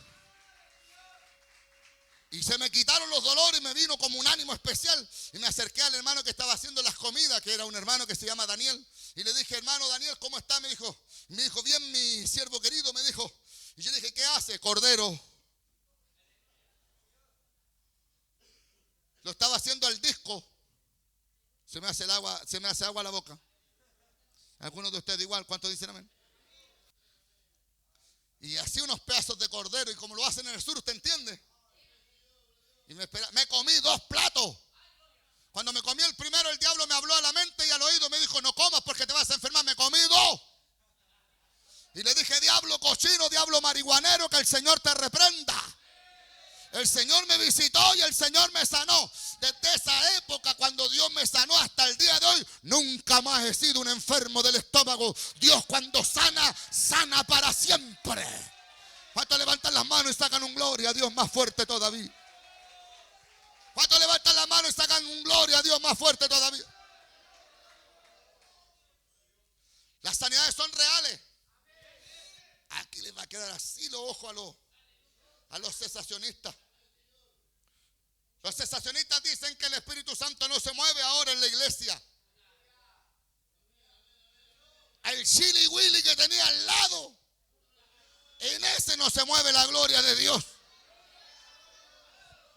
Y se me quitaron los dolores y me vino como un ánimo especial. Y me acerqué al hermano que estaba haciendo las comidas, que era un hermano que se llama Daniel. Y le dije, hermano Daniel, ¿cómo está? Me dijo, bien, mi siervo querido, me dijo. Y yo dije, ¿qué hace? Cordero. Lo estaba haciendo al disco. Se me hace agua a la boca. Algunos de ustedes igual, ¿cuántos dicen amén? Y así unos pedazos de cordero, y como lo hacen en el sur, ¿usted entiende? Y me comí 2 platos. Cuando me comí el primero, el diablo me habló a la mente y al oído, me dijo, no comas porque te vas a enfermar. Me comí 2. Y le dije, diablo cochino, diablo marihuanero, que el Señor te reprenda. El Señor me visitó y el Señor me sanó. Desde esa época, cuando Dios me sanó hasta el día de hoy, nunca más he sido un enfermo del estómago. Dios cuando sana, sana para siempre. ¿Cuántos levantan las manos y sacan un gloria a Dios más fuerte todavía? ¿Cuántos levantan las manos y sacan un gloria a Dios más fuerte todavía? Las sanidades son reales. Aquí les va a quedar así los ojos a los cesacionistas. Los cesacionistas dicen que el Espíritu Santo no se mueve ahora en la iglesia. El chili willy que tenía al lado, en ese no se mueve la gloria de Dios.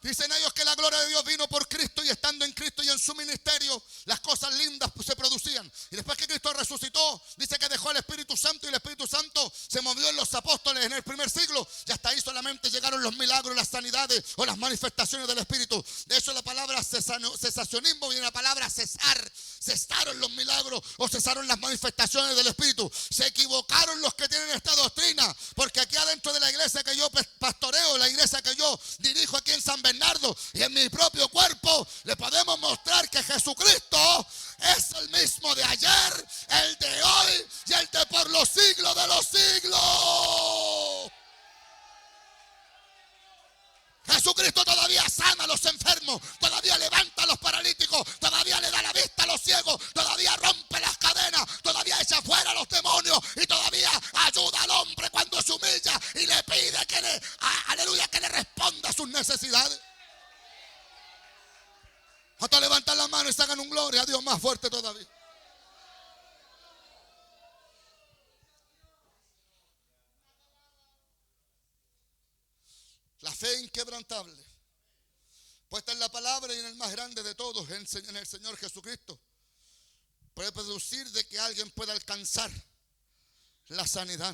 Dicen ellos que la gloria de Dios vino por Cristo, y estando en Cristo y en su ministerio, las cosas lindas se producían. Y después que Cristo resucitó, dice que dejó el Espíritu Santo, y el Espíritu Santo se movió en los apóstoles en el primer siglo. Y hasta ahí solamente llegaron los milagros, las sanidades o las manifestaciones del Espíritu. De hecho, la palabra cesacionismo viene de la palabra cesar. Cesaron los milagros o cesaron las manifestaciones del Espíritu. Se equivocaron los que tienen esta doctrina, porque aquí adentro de la iglesia que yo pastoreo, la iglesia que yo dirijo aquí en San Bernardo, y en mi propio cuerpo, le podemos mostrar que Jesucristo es el mismo de ayer, el de hoy y el de por los siglos de los siglos. Jesucristo todavía sana a los enfermos, todavía levanta a los paralíticos, todavía le da la vista a los ciegos, todavía rompe las cadenas, todavía echa fuera a los demonios, y todavía ayuda al hombre cuando se humilla y le pide que le responda a sus necesidades. Hasta levantar la mano y sacan un gloria a Dios más fuerte todavía. La fe inquebrantable, puesta en la palabra y en el más grande de todos, en el Señor Jesucristo, puede producir de que alguien pueda alcanzar la sanidad.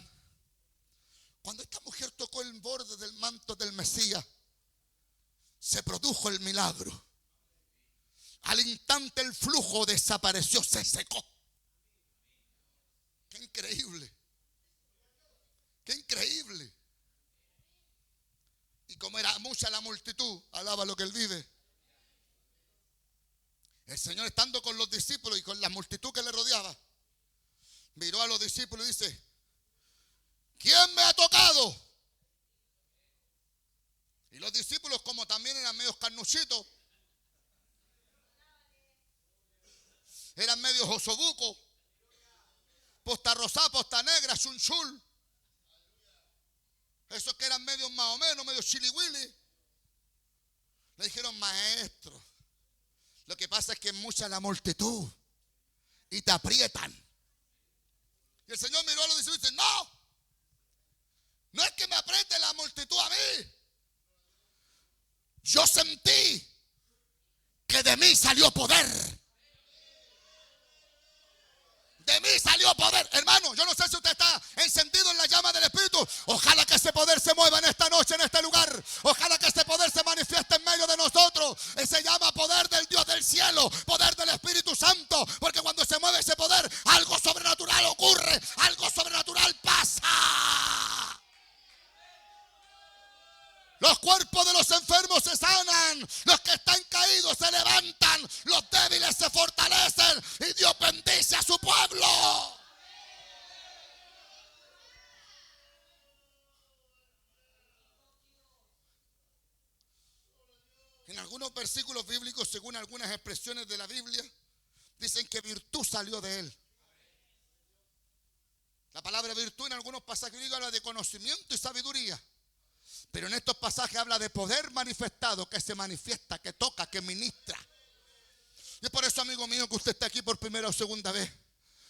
Cuando esta mujer tocó el borde del manto del Mesías, se produjo el milagro. Al instante el flujo desapareció, se secó. ¡Qué increíble! ¡Qué increíble! Y como era mucha la multitud, alaba lo que él vive. El Señor, estando con los discípulos y con la multitud que le rodeaba, miró a los discípulos y dice, ¿quién me ha tocado? Y los discípulos, como también eran medios carnuchitos, eran medios osobucos, posta rosada, posta negra, chunchul. Esos que eran medios más o menos, medios chiliwili. Le dijeron, maestro, lo que pasa es que es mucha la multitud y te aprietan. Y el Señor miró a los discípulos y dice, no es que me apriete la multitud a mí. Yo sentí que de mí salió poder. De mí salió poder. Hermano, yo no sé si usted está encendido en la llama del Espíritu. Ojalá que ese poder se mueva en esta noche, en este lugar. Ojalá que ese poder se manifieste en medio de nosotros. Se llama poder del Dios del cielo, poder del Espíritu Santo. Porque cuando se mueve ese poder, algo sobrenatural ocurre, algo sobrenatural pasa. Los cuerpos de los enfermos se sanan, los que están caídos se levantan. algunos versículos bíblicos, según algunas expresiones de la Biblia, dicen que virtud salió de él. La palabra virtud en algunos pasajes bíblicos habla de conocimiento y sabiduría. Pero en estos pasajes habla de poder manifestado, que se manifiesta, que toca, que ministra. Y es por eso, amigo mío, que usted está aquí por primera o segunda vez.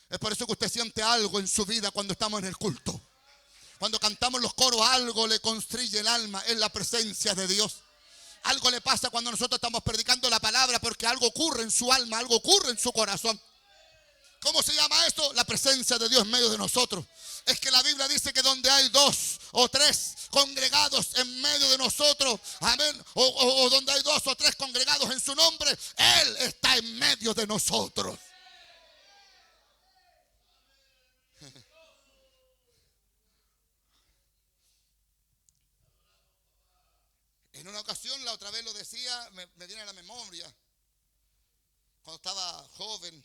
Es por eso que usted siente algo en su vida cuando estamos en el culto. Cuando cantamos los coros, algo le constriye el alma en la presencia de Dios. Algo le pasa cuando nosotros estamos predicando la palabra, porque algo ocurre en su alma, algo ocurre en su corazón. ¿Cómo se llama esto? La presencia de Dios en medio de nosotros. Es que la Biblia dice que donde hay 2 o 3 congregados en medio de nosotros, amén, o donde hay 2 o 3 congregados en su nombre, Él está en medio de nosotros. En una ocasión, la otra vez lo decía, me viene a la memoria, cuando estaba joven,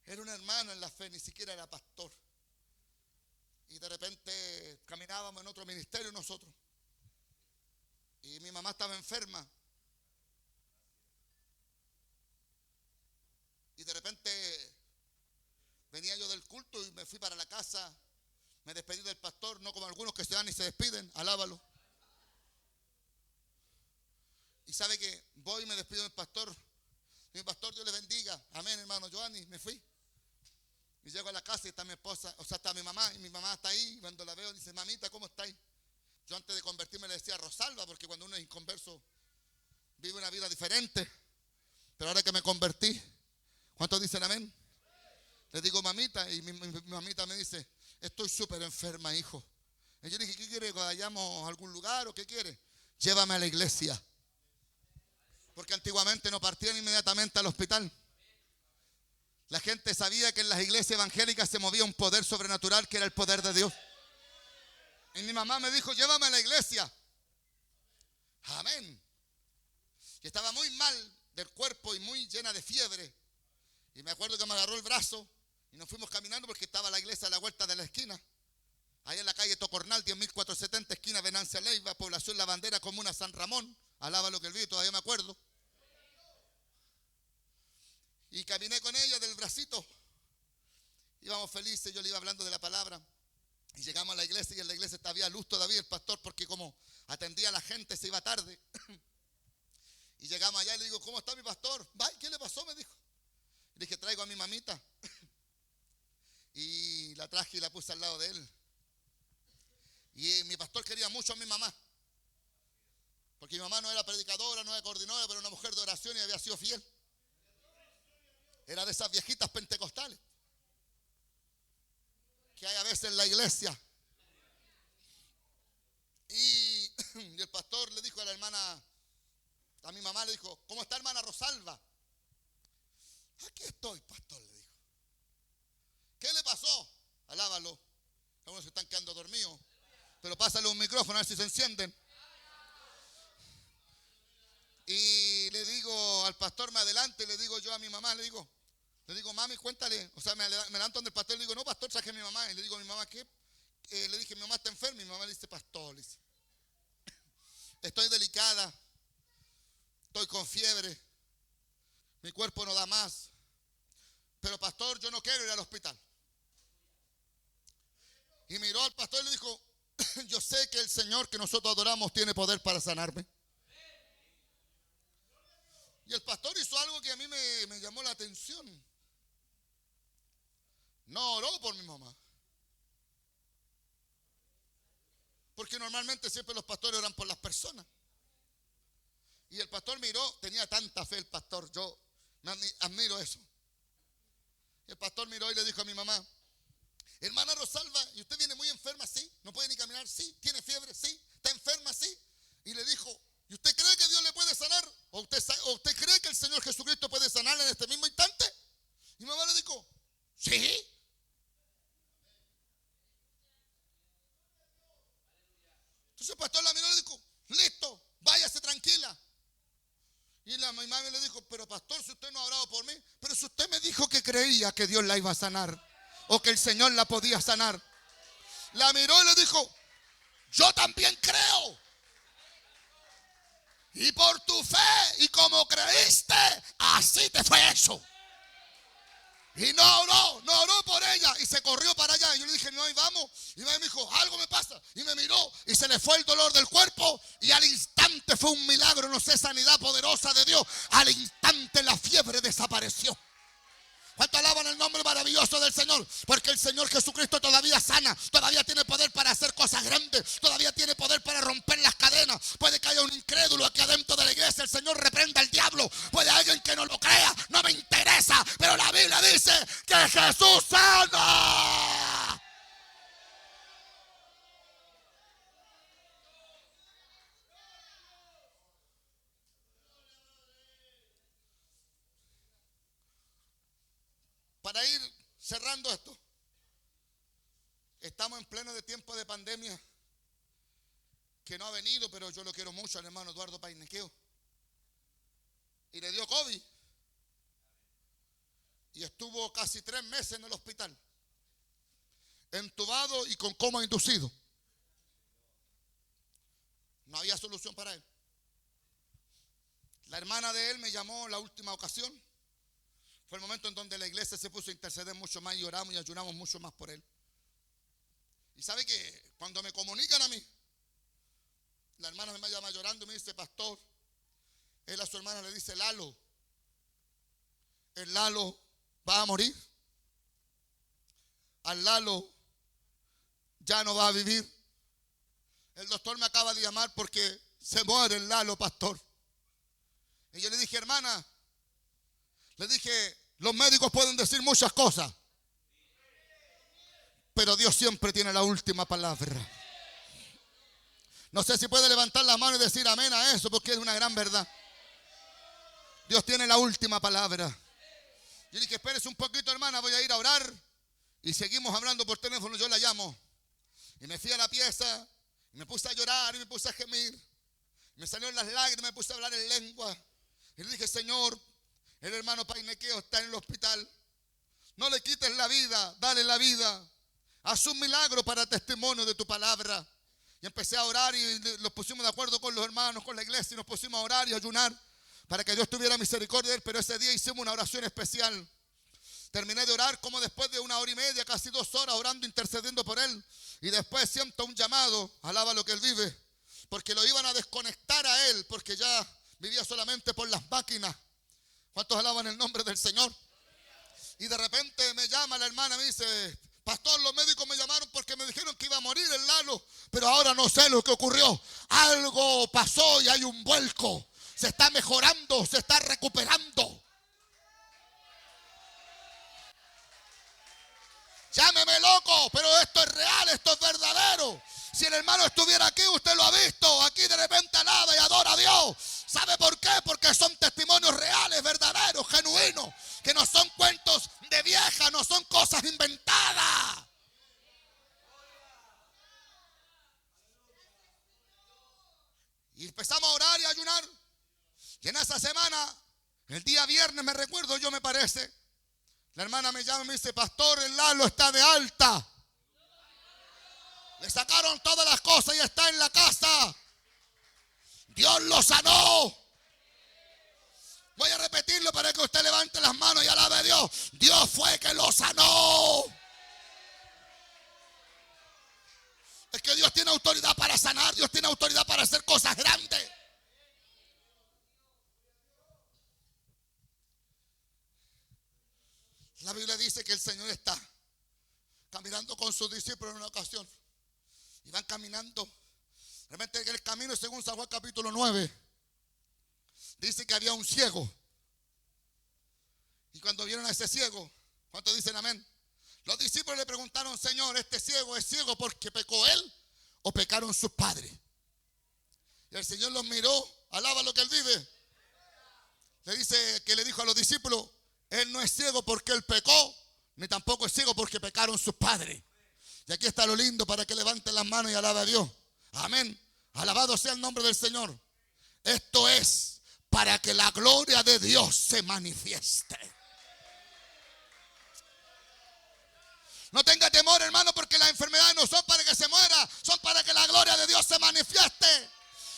era un hermano en la fe, ni siquiera era pastor. Y de repente caminábamos en otro ministerio nosotros. Y mi mamá estaba enferma. Y de repente venía yo del culto y me fui para la casa. Me despedí del pastor, no como algunos que se van y se despiden, alábalo. Y sabe que voy y me despido del pastor. Mi pastor, Dios le bendiga. Amén, hermano Joanny, me fui. Y llego a la casa y está mi esposa, o sea, está mi mamá, y mi mamá está ahí. Y cuando la veo, dice, mamita, ¿cómo estáis? Yo antes de convertirme le decía Rosalba, porque cuando uno es inconverso vive una vida diferente. Pero ahora que me convertí, ¿cuántos dicen amén? Le digo mamita, y mi mamita me dice, estoy súper enferma, hijo. Y yo le dije, ¿qué quiere? ¿Que vayamos a algún lugar o qué quiere? Llévame a la iglesia. Porque antiguamente no partían inmediatamente al hospital. La gente sabía que en las iglesias evangélicas se movía un poder sobrenatural, que era el poder de Dios. Y mi mamá me dijo, llévame a la iglesia. Amén. Y estaba muy mal del cuerpo y muy llena de fiebre. Y me acuerdo que me agarró el brazo y nos fuimos caminando, porque estaba la iglesia a la vuelta de la esquina. Ahí en la calle Tocornal, 10.470, esquina Venancia Leiva, población La Bandera, comuna San Ramón. Alaba lo que él vive, todavía me acuerdo. Y caminé con ella del bracito. Íbamos felices, yo le iba hablando de la palabra. Y llegamos a la iglesia, y en la iglesia había luz todavía el pastor, porque como atendía a la gente se iba tarde. Y llegamos allá y le digo, ¿cómo está mi pastor? ¿Qué le pasó? Me dijo. Le dije, traigo a mi mamita. Y la traje y la puse al lado de él. Y mi pastor quería mucho a mi mamá. Porque mi mamá no era predicadora, no era coordinadora, pero era una mujer de oración y había sido fiel. Era de esas viejitas pentecostales que hay a veces en la iglesia. Y el pastor le dijo a la hermana, a mi mamá le dijo, ¿cómo está hermana Rosalba? Aquí estoy, pastor, le dijo. ¿Qué le pasó? Alábalo. Algunos se están quedando dormidos. Pero pásale un micrófono a ver si se encienden. Y le digo al pastor, me adelante, le digo yo a mi mamá, le digo, mami, cuéntale. O sea, me adelanto donde el pastor, le digo, no, pastor, saque a mi mamá. Y le digo a mi mamá, ¿qué? Le dije, mi mamá está enferma. Y mi mamá le dice, pastor, le dice, estoy delicada, estoy con fiebre, mi cuerpo no da más. Pero pastor, yo no quiero ir al hospital. Y miró al pastor y le dijo, yo sé que el Señor que nosotros adoramos tiene poder para sanarme. Y el pastor hizo algo que a mí me llamó la atención. No oró por mi mamá. Porque normalmente siempre los pastores oran por las personas. Y el pastor miró, tenía tanta fe el pastor, yo admiro eso. El pastor miró y le dijo a mi mamá, hermana Rosalba, ¿y usted viene muy enferma? Sí. ¿No puede ni caminar? Sí. ¿Tiene fiebre? Sí. ¿Está enferma? Sí. Y le dijo, ¿y usted cree que Dios le puede sanar? ¿O usted cree que el Señor Jesucristo puede sanarle en este mismo instante? Y mi mamá le dijo, sí. Entonces el pastor la miró y le dijo, listo, váyase tranquila. Y la mamá le dijo, pero pastor, si usted no ha orado por mí, pero si usted me dijo que creía que Dios la iba a sanar, o que el Señor la podía sanar. La miró y le dijo, yo también creo. Y por tu fe y como creíste, así te fue hecho. Y no oró por ella y se corrió para allá. Y yo le dije, no, ahí vamos. Y me dijo, algo me pasa. Y me miró y se le fue el dolor del cuerpo. Y al instante fue un milagro, no sé, sanidad poderosa de Dios. Al instante la fiebre desapareció. ¿Cuánto alaban el nombre maravilloso del Señor? Porque el Señor Jesucristo todavía sana, todavía tiene poder para hacer cosas grandes, todavía tiene poder para romper las cadenas. Puede que haya un incrédulo aquí adentro de la iglesia, el Señor reprenda al diablo. Puede alguien que no lo crea, no me interesa, pero la Biblia dice que Jesús sana. Para ir cerrando esto, estamos en pleno de tiempo de pandemia, que no ha venido, pero yo lo quiero mucho al hermano Eduardo Painequeo. Y le dio COVID. Y estuvo casi 3 meses en el hospital, entubado y con coma inducido. No había solución para él. La hermana de él me llamó la última ocasión. Fue el momento en donde la iglesia se puso a interceder mucho más y oramos y ayunamos mucho más por él. Y sabe que cuando me comunican a mí, la hermana me llama llorando y me dice, pastor, él a su hermana le dice, el Lalo va a morir. Al Lalo ya no va a vivir. El doctor me acaba de llamar porque se muere el Lalo, pastor. Y yo le dije, hermana, le dije, los médicos pueden decir muchas cosas, pero Dios siempre tiene la última palabra. No sé si puede levantar la mano y decir amén a eso, porque es una gran verdad. Dios tiene la última palabra. Yo dije, espérese un poquito, hermana, voy a ir a orar. Y seguimos hablando por teléfono, yo la llamo. Y me fui a la pieza, y me puse a llorar y me puse a gemir. Me salieron las lágrimas, me puse a hablar en lengua. Y le dije, Señor, el hermano Painequeo está en el hospital. No le quites la vida, dale la vida. Haz un milagro para testimonio de tu palabra. Y empecé a orar y nos pusimos de acuerdo con los hermanos, con la iglesia, y nos pusimos a orar y a ayunar para que Dios tuviera misericordia de él. Pero ese día hicimos una oración especial. Terminé de orar como después de 1 hora y media, casi 2 horas, orando, intercediendo por él. Y después siento un llamado, alaba lo que él vive, porque lo iban a desconectar a él, porque ya vivía solamente por las máquinas. ¿Cuántos alaban el nombre del Señor? Y de repente me llama la hermana, me dice, pastor, los médicos me llamaron porque me dijeron que iba a morir el Lalo, pero ahora no sé lo que ocurrió. Algo pasó y hay un vuelco. Se está mejorando, se está recuperando. Llámeme loco, pero esto es real, esto es verdadero. Si el hermano estuviera aquí, usted lo ha visto. Aquí de repente alaba y adora a Dios. ¿Sabe por qué? Porque son testimonios reales, verdaderos, genuinos. Que no son cuentos de vieja, no son cosas inventadas. Y empezamos a orar y a ayunar. Y en esa semana, el día viernes, me recuerdo yo, me parece, la hermana me llama y me dice, pastor, el Lalo está de alta. Le sacaron todas las cosas y está en la casa. Dios lo sanó. Voy a repetirlo para que usted levante las manos y alabe a Dios. Dios fue que lo sanó. Es que Dios tiene autoridad para sanar. Dios tiene autoridad para hacer cosas grandes. La Biblia dice que el Señor está caminando con sus discípulos en una ocasión. Y van caminando. De repente en el camino, según San Juan capítulo 9, dice que había un ciego. Y cuando vieron a ese ciego, ¿cuántos dicen amén? Los discípulos le preguntaron, Señor, ¿este ciego es ciego porque pecó él o pecaron sus padres? Y el Señor los miró, alaba lo que él vive. Le dice que le dijo a los discípulos, él no es ciego porque él pecó, ni tampoco es ciego porque pecaron sus padres. Y aquí está lo lindo para que levanten las manos y alabe a Dios. Amén. Alabado sea el nombre del Señor. Esto es para que la gloria de Dios se manifieste. No tenga temor, hermano, porque las enfermedades no son para que se muera, son para que la gloria de Dios se manifieste.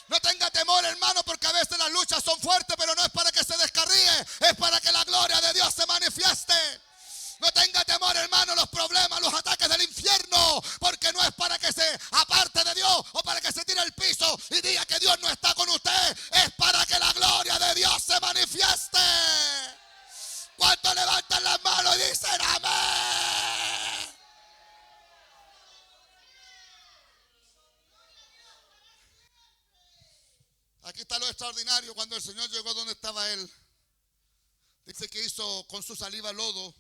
No tenga temor, hermano, porque a veces las luchas son fuertes, pero no es para que se descarríe, es para que la gloria de Dios se manifieste. No tenga temor, hermano, los problemas, los ataques del infierno, porque no es para que se aparte de Dios o para que se tire al piso y diga que Dios no está con usted. Es para que la gloria de Dios se manifieste. ¿Cuántos levantan las manos y dicen amén? Aquí está lo extraordinario. Cuando el Señor llegó donde estaba él, dice que hizo con su saliva lodo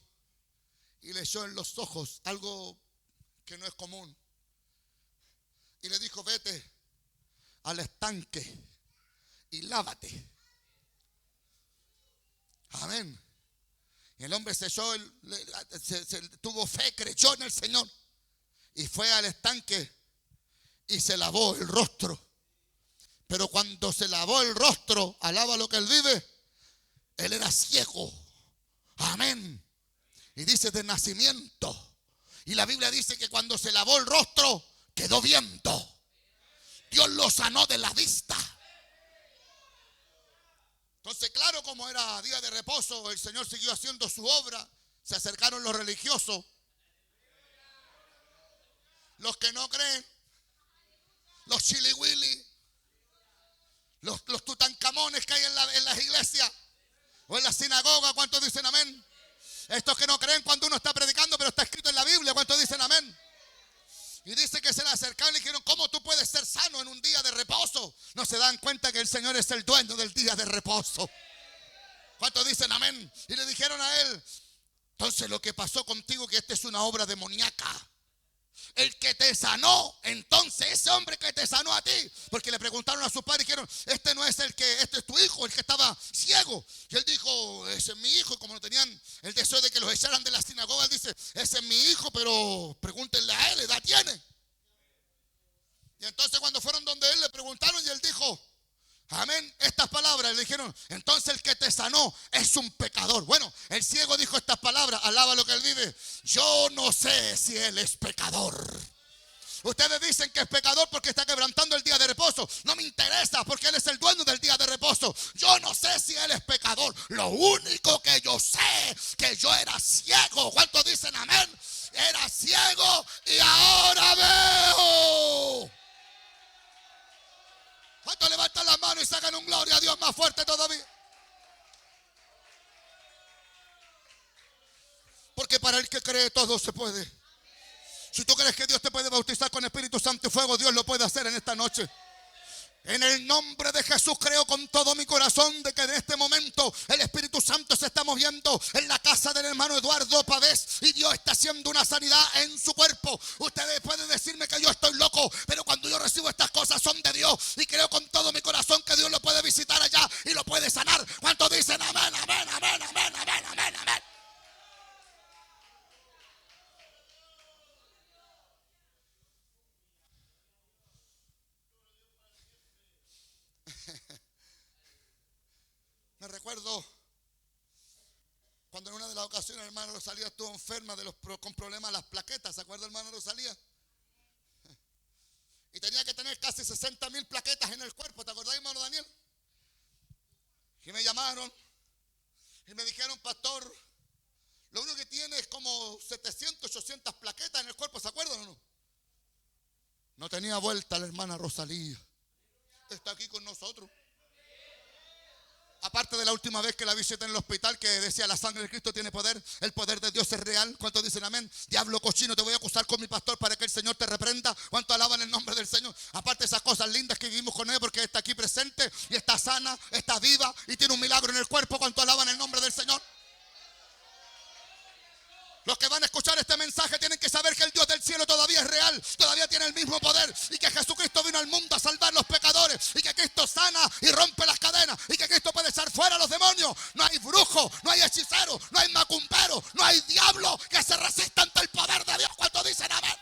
y le echó en los ojos, algo que no es común. Y le dijo, vete al estanque y lávate. Amén. Y el hombre se echó, tuvo fe, creyó en el Señor y fue al estanque y se lavó el rostro. Pero cuando se lavó el rostro, alaba lo que él vive, él era ciego. Amén. Y dice de nacimiento. Y la Biblia dice que cuando se lavó el rostro, quedó viendo. Dios lo sanó de la vista. Entonces, claro, como era día de reposo, el Señor siguió haciendo su obra. Se acercaron los religiosos, los que no creen, los chiliwili, los tutankamones que hay en las iglesias o en la sinagoga. ¿Cuántos dicen amén? Estos que no creen cuando uno está predicando, pero está escrito en la Biblia. ¿Cuántos dicen amén? Y dice que se le acercaron y le dijeron, ¿cómo tú puedes ser sano en un día de reposo? No se dan cuenta que el Señor es el dueño del día de reposo. ¿Cuántos dicen amén? Y le dijeron a él, entonces lo que pasó contigo, que esta es una obra demoníaca. El que te sanó, entonces ese hombre que te sanó a ti, porque le preguntaron a su padre y dijeron, este no es este es tu hijo, el que estaba ciego. Y él dijo, ese es mi hijo. Y como no tenían el deseo de que los echaran de la sinagoga, él dice, ese es mi hijo, pero pregúntenle a él, ¿edad tiene? Y entonces cuando fueron donde él le preguntaron y él dijo, amén, estas palabras le dijeron, entonces el que te sanó es un pecador. Bueno, el ciego dijo estas palabras, alaba lo que él vive, yo no sé si él es pecador. Ustedes dicen que es pecador porque está quebrantando el día de reposo. No me interesa porque él es el dueño del día de reposo. Yo no sé si él es pecador. Lo único que yo sé, que yo era ciego. ¿Cuántos dicen amén? Era ciego y ahora veo. ¿Cuántos levantan las manos y sacan un gloria a Dios más fuerte todavía? Porque para el que cree todo se puede. Si tú crees que Dios te puede bautizar con Espíritu Santo y fuego, Dios lo puede hacer en esta noche. En el nombre de Jesús creo con todo mi corazón de que en este momento el Espíritu Santo se está moviendo en la casa del hermano Eduardo Pavés y Dios está haciendo una sanidad en su cuerpo. Ustedes pueden decirme que yo estoy loco, pero cuando yo recibo estas cosas son de Dios y creo con todo mi corazón que Dios lo puede visitar allá y lo puede sanar. ¿Cuántos dicen amén, amén, amén, amén, amén, amén, amén? Me recuerdo cuando en una de las ocasiones el hermano Rosalía estuvo enferma con problemas de las plaquetas. ¿Se acuerda, hermano Rosalía? Y tenía que tener casi 60,000 plaquetas en el cuerpo. ¿Te acordás, hermano Daniel? Y me llamaron y me dijeron, pastor, lo único que tiene es como 700, 800 plaquetas en el cuerpo. ¿Se acuerdan o no? No tenía vuelta la hermana Rosalía. Está aquí con nosotros. Aparte de la última vez que la visité en el hospital, que decía la sangre de Cristo tiene poder, el poder de Dios es real. ¿Cuántos dicen amén? Diablo cochino, te voy a acusar con mi pastor para que el Señor te reprenda. ¿Cuántos alaban el nombre del Señor? Aparte de esas cosas lindas que vivimos con él, porque está aquí presente y está sana, está viva y tiene un milagro en el cuerpo. ¿Cuántos alaban el nombre del Señor? Los que van a escuchar este mensaje tienen que saber que el Dios del cielo todavía es real, todavía tiene el mismo poder y que Jesucristo vino al mundo a salvar a los pecadores y que Cristo sana y rompe las cadenas y que Cristo puede echar fuera a los demonios. No hay brujo, no hay hechicero, no hay macumbero, no hay diablo que se resista ante el poder de Dios. ¿Cuántos dicen amén?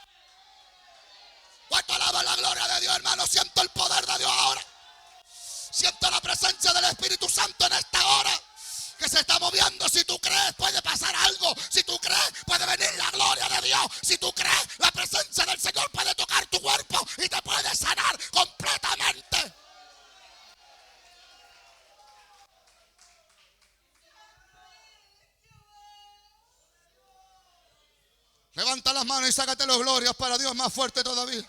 ¿Cuánto alaban la gloria de Dios, hermano? Siento el poder de Dios ahora. Siento la presencia del Espíritu Santo en esta hora que se está moviendo. Si tú crees, puede pasar algo. Si tú crees, puede venir la gloria de Dios. Si tú crees, la presencia del Señor puede tocar tu cuerpo y te puede sanar completamente. Levanta las manos y sácate los glorias para Dios más fuerte todavía.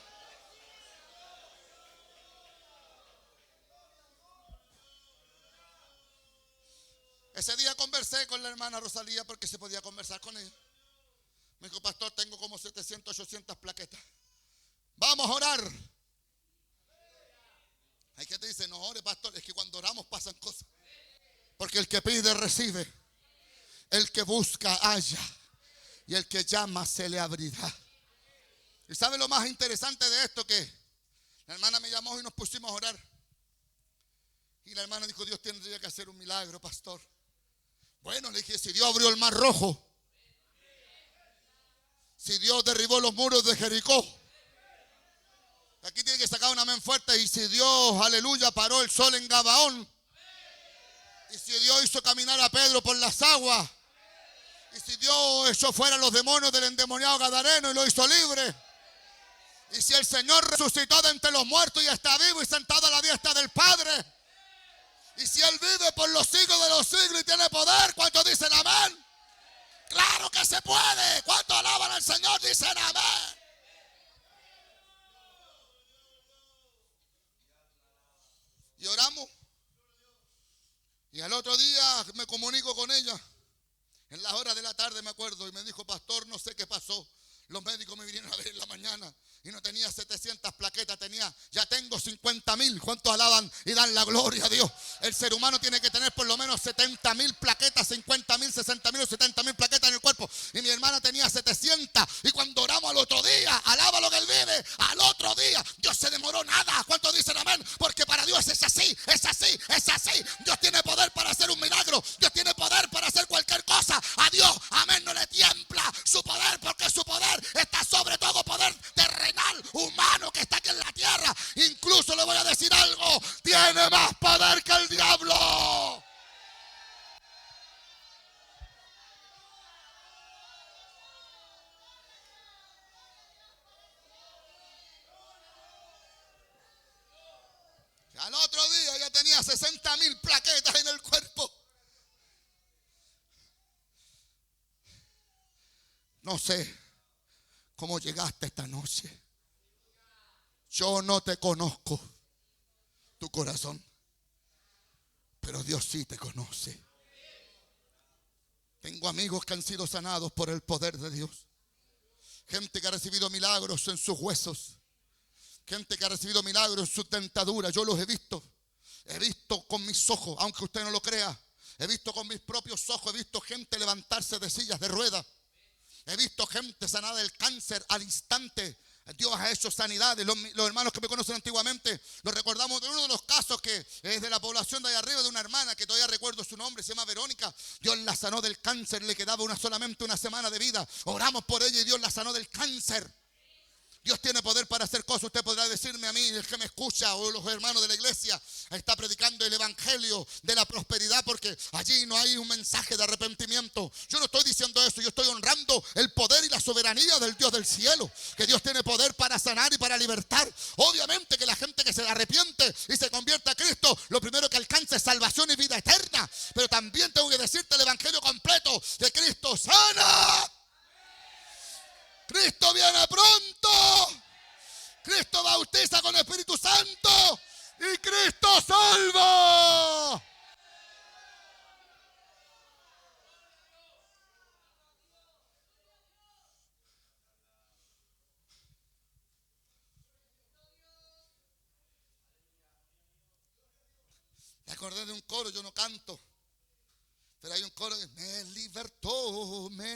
Ese día conversé con la hermana Rosalía porque se podía conversar con ella. Me dijo, pastor, tengo como 700, 800 plaquetas. Vamos a orar. Hay gente que dice, no ore, pastor, es que cuando oramos pasan cosas. Porque el que pide recibe, el que busca halla, y el que llama se le abrirá. ¿Y sabe lo más interesante de esto? Que la hermana me llamó y nos pusimos a orar. Y la hermana dijo, Dios tendría que hacer un milagro, pastor. Bueno, le dije, si Dios abrió el mar rojo, si Dios derribó los muros de Jericó, aquí tiene que sacar un amén fuerte. Y si Dios, aleluya, paró el sol en Gabaón, y si Dios hizo caminar a Pedro por las aguas, y si Dios echó fuera los demonios del endemoniado gadareno y lo hizo libre, y si el Señor resucitó de entre los muertos y está vivo y sentado a la diestra del Padre, y si Él vive por los siglos de los siglos y tiene poder, ¿cuántos dicen amén? Claro que se puede. ¿Cuántos alaban al Señor? Dicen amén. Y oramos. Y al otro día me comunico con ella. En las horas de la tarde me acuerdo. Y me dijo, pastor, no sé qué pasó. Los médicos me vinieron a ver en la mañana. Y no tenía 700 plaquetas, ya tengo 50,000. ¿Cuántos alaban y dan la gloria a Dios? El ser humano tiene que tener por lo menos 70,000 plaquetas, 50,000, 60,000 o 70,000 plaquetas en el cuerpo. Y mi hermana tenía 700. Y cuando oramos al otro día, alaba lo que Él vive, al otro día, Dios se demoró nada. ¿Cuántos dicen amén? Porque para Dios es así, es así, es así. Dios tiene poder para hacer un milagro. Dios tiene poder para hacer cualquier cosa. A Dios, amén, no le tiembla su poder, porque su poder está sobre todo poder terrenal, humano que está aquí en la tierra. Incluso le voy a decir algo, tiene más poder que el diablo. Al otro día ya tenía 60,000 plaquetas en el cuerpo. No sé cómo llegaste esta noche. Yo no te conozco tu corazón, pero Dios sí te conoce. Tengo amigos que han sido sanados por el poder de Dios. Gente que ha recibido milagros en sus huesos. Gente que ha recibido milagros en su dentadura. Yo los he visto con mis ojos, aunque usted no lo crea. He visto con mis propios ojos, he visto gente levantarse de sillas de ruedas. He visto gente sanada del cáncer al instante. Dios ha hecho sanidades. Los hermanos que me conocen antiguamente, lo recordamos de uno de los casos que es de la población de allá arriba, de una hermana que todavía recuerdo su nombre, se llama Verónica. Dios la sanó del cáncer, le quedaba solamente una semana de vida. Oramos por ella y Dios la sanó del cáncer. Dios tiene poder para hacer cosas. Usted podrá decirme a mí, el que me escucha, o los hermanos de la iglesia, está predicando el evangelio de la prosperidad porque allí no hay un mensaje de arrepentimiento. Yo no estoy diciendo eso, yo estoy honrando el poder y la soberanía del Dios del cielo, que Dios tiene poder para sanar y para libertar. Obviamente que la gente que se arrepiente y se convierte a Cristo, lo primero que alcanza es salvación y vida eterna. Pero también tengo que decirte el evangelio completo de Cristo sana. Cristo viene pronto. Cristo bautiza con Espíritu Santo. Y Cristo salva. Me acordé de un coro, yo no canto, pero hay un coro que me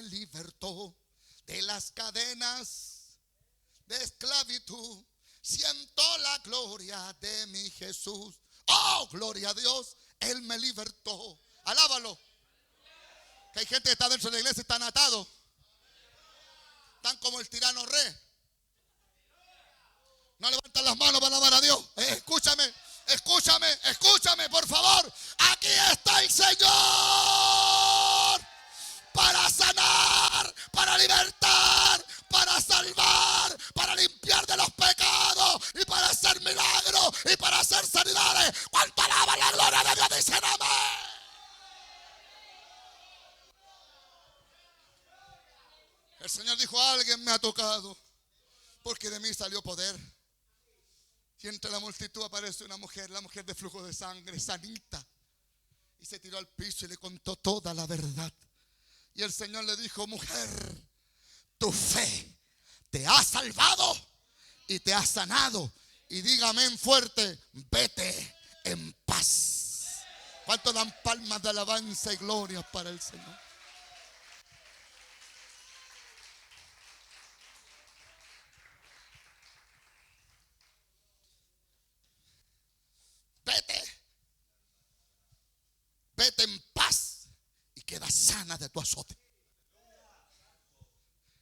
libertó de las cadenas de esclavitud. Siento la gloria de mi Jesús. Oh, gloria a Dios, Él me libertó. Alábalo. Que hay gente que está dentro de la iglesia y están atados. Están como el tirano rey. No levantan las manos para alabar a Dios. Escúchame, por favor. Aquí está el Señor para sanar, para libertar, para salvar, para limpiar de los pecados y para hacer milagros y para hacer sanidades. ¿Cuánto alaban la gloria de Dios? Dicen amén. Señor dijo, alguien me ha tocado, porque de mí salió poder. Y entre la multitud aparece una mujer, la mujer de flujo de sangre, sanita. Y se tiró al piso y le contó toda la verdad. Y el Señor le dijo, mujer, tu fe te ha salvado y te ha sanado. Y dígame en fuerte, vete en paz. ¿Cuánto dan palmas de alabanza y gloria para el Señor? Vete en paz y queda sana de tu azote.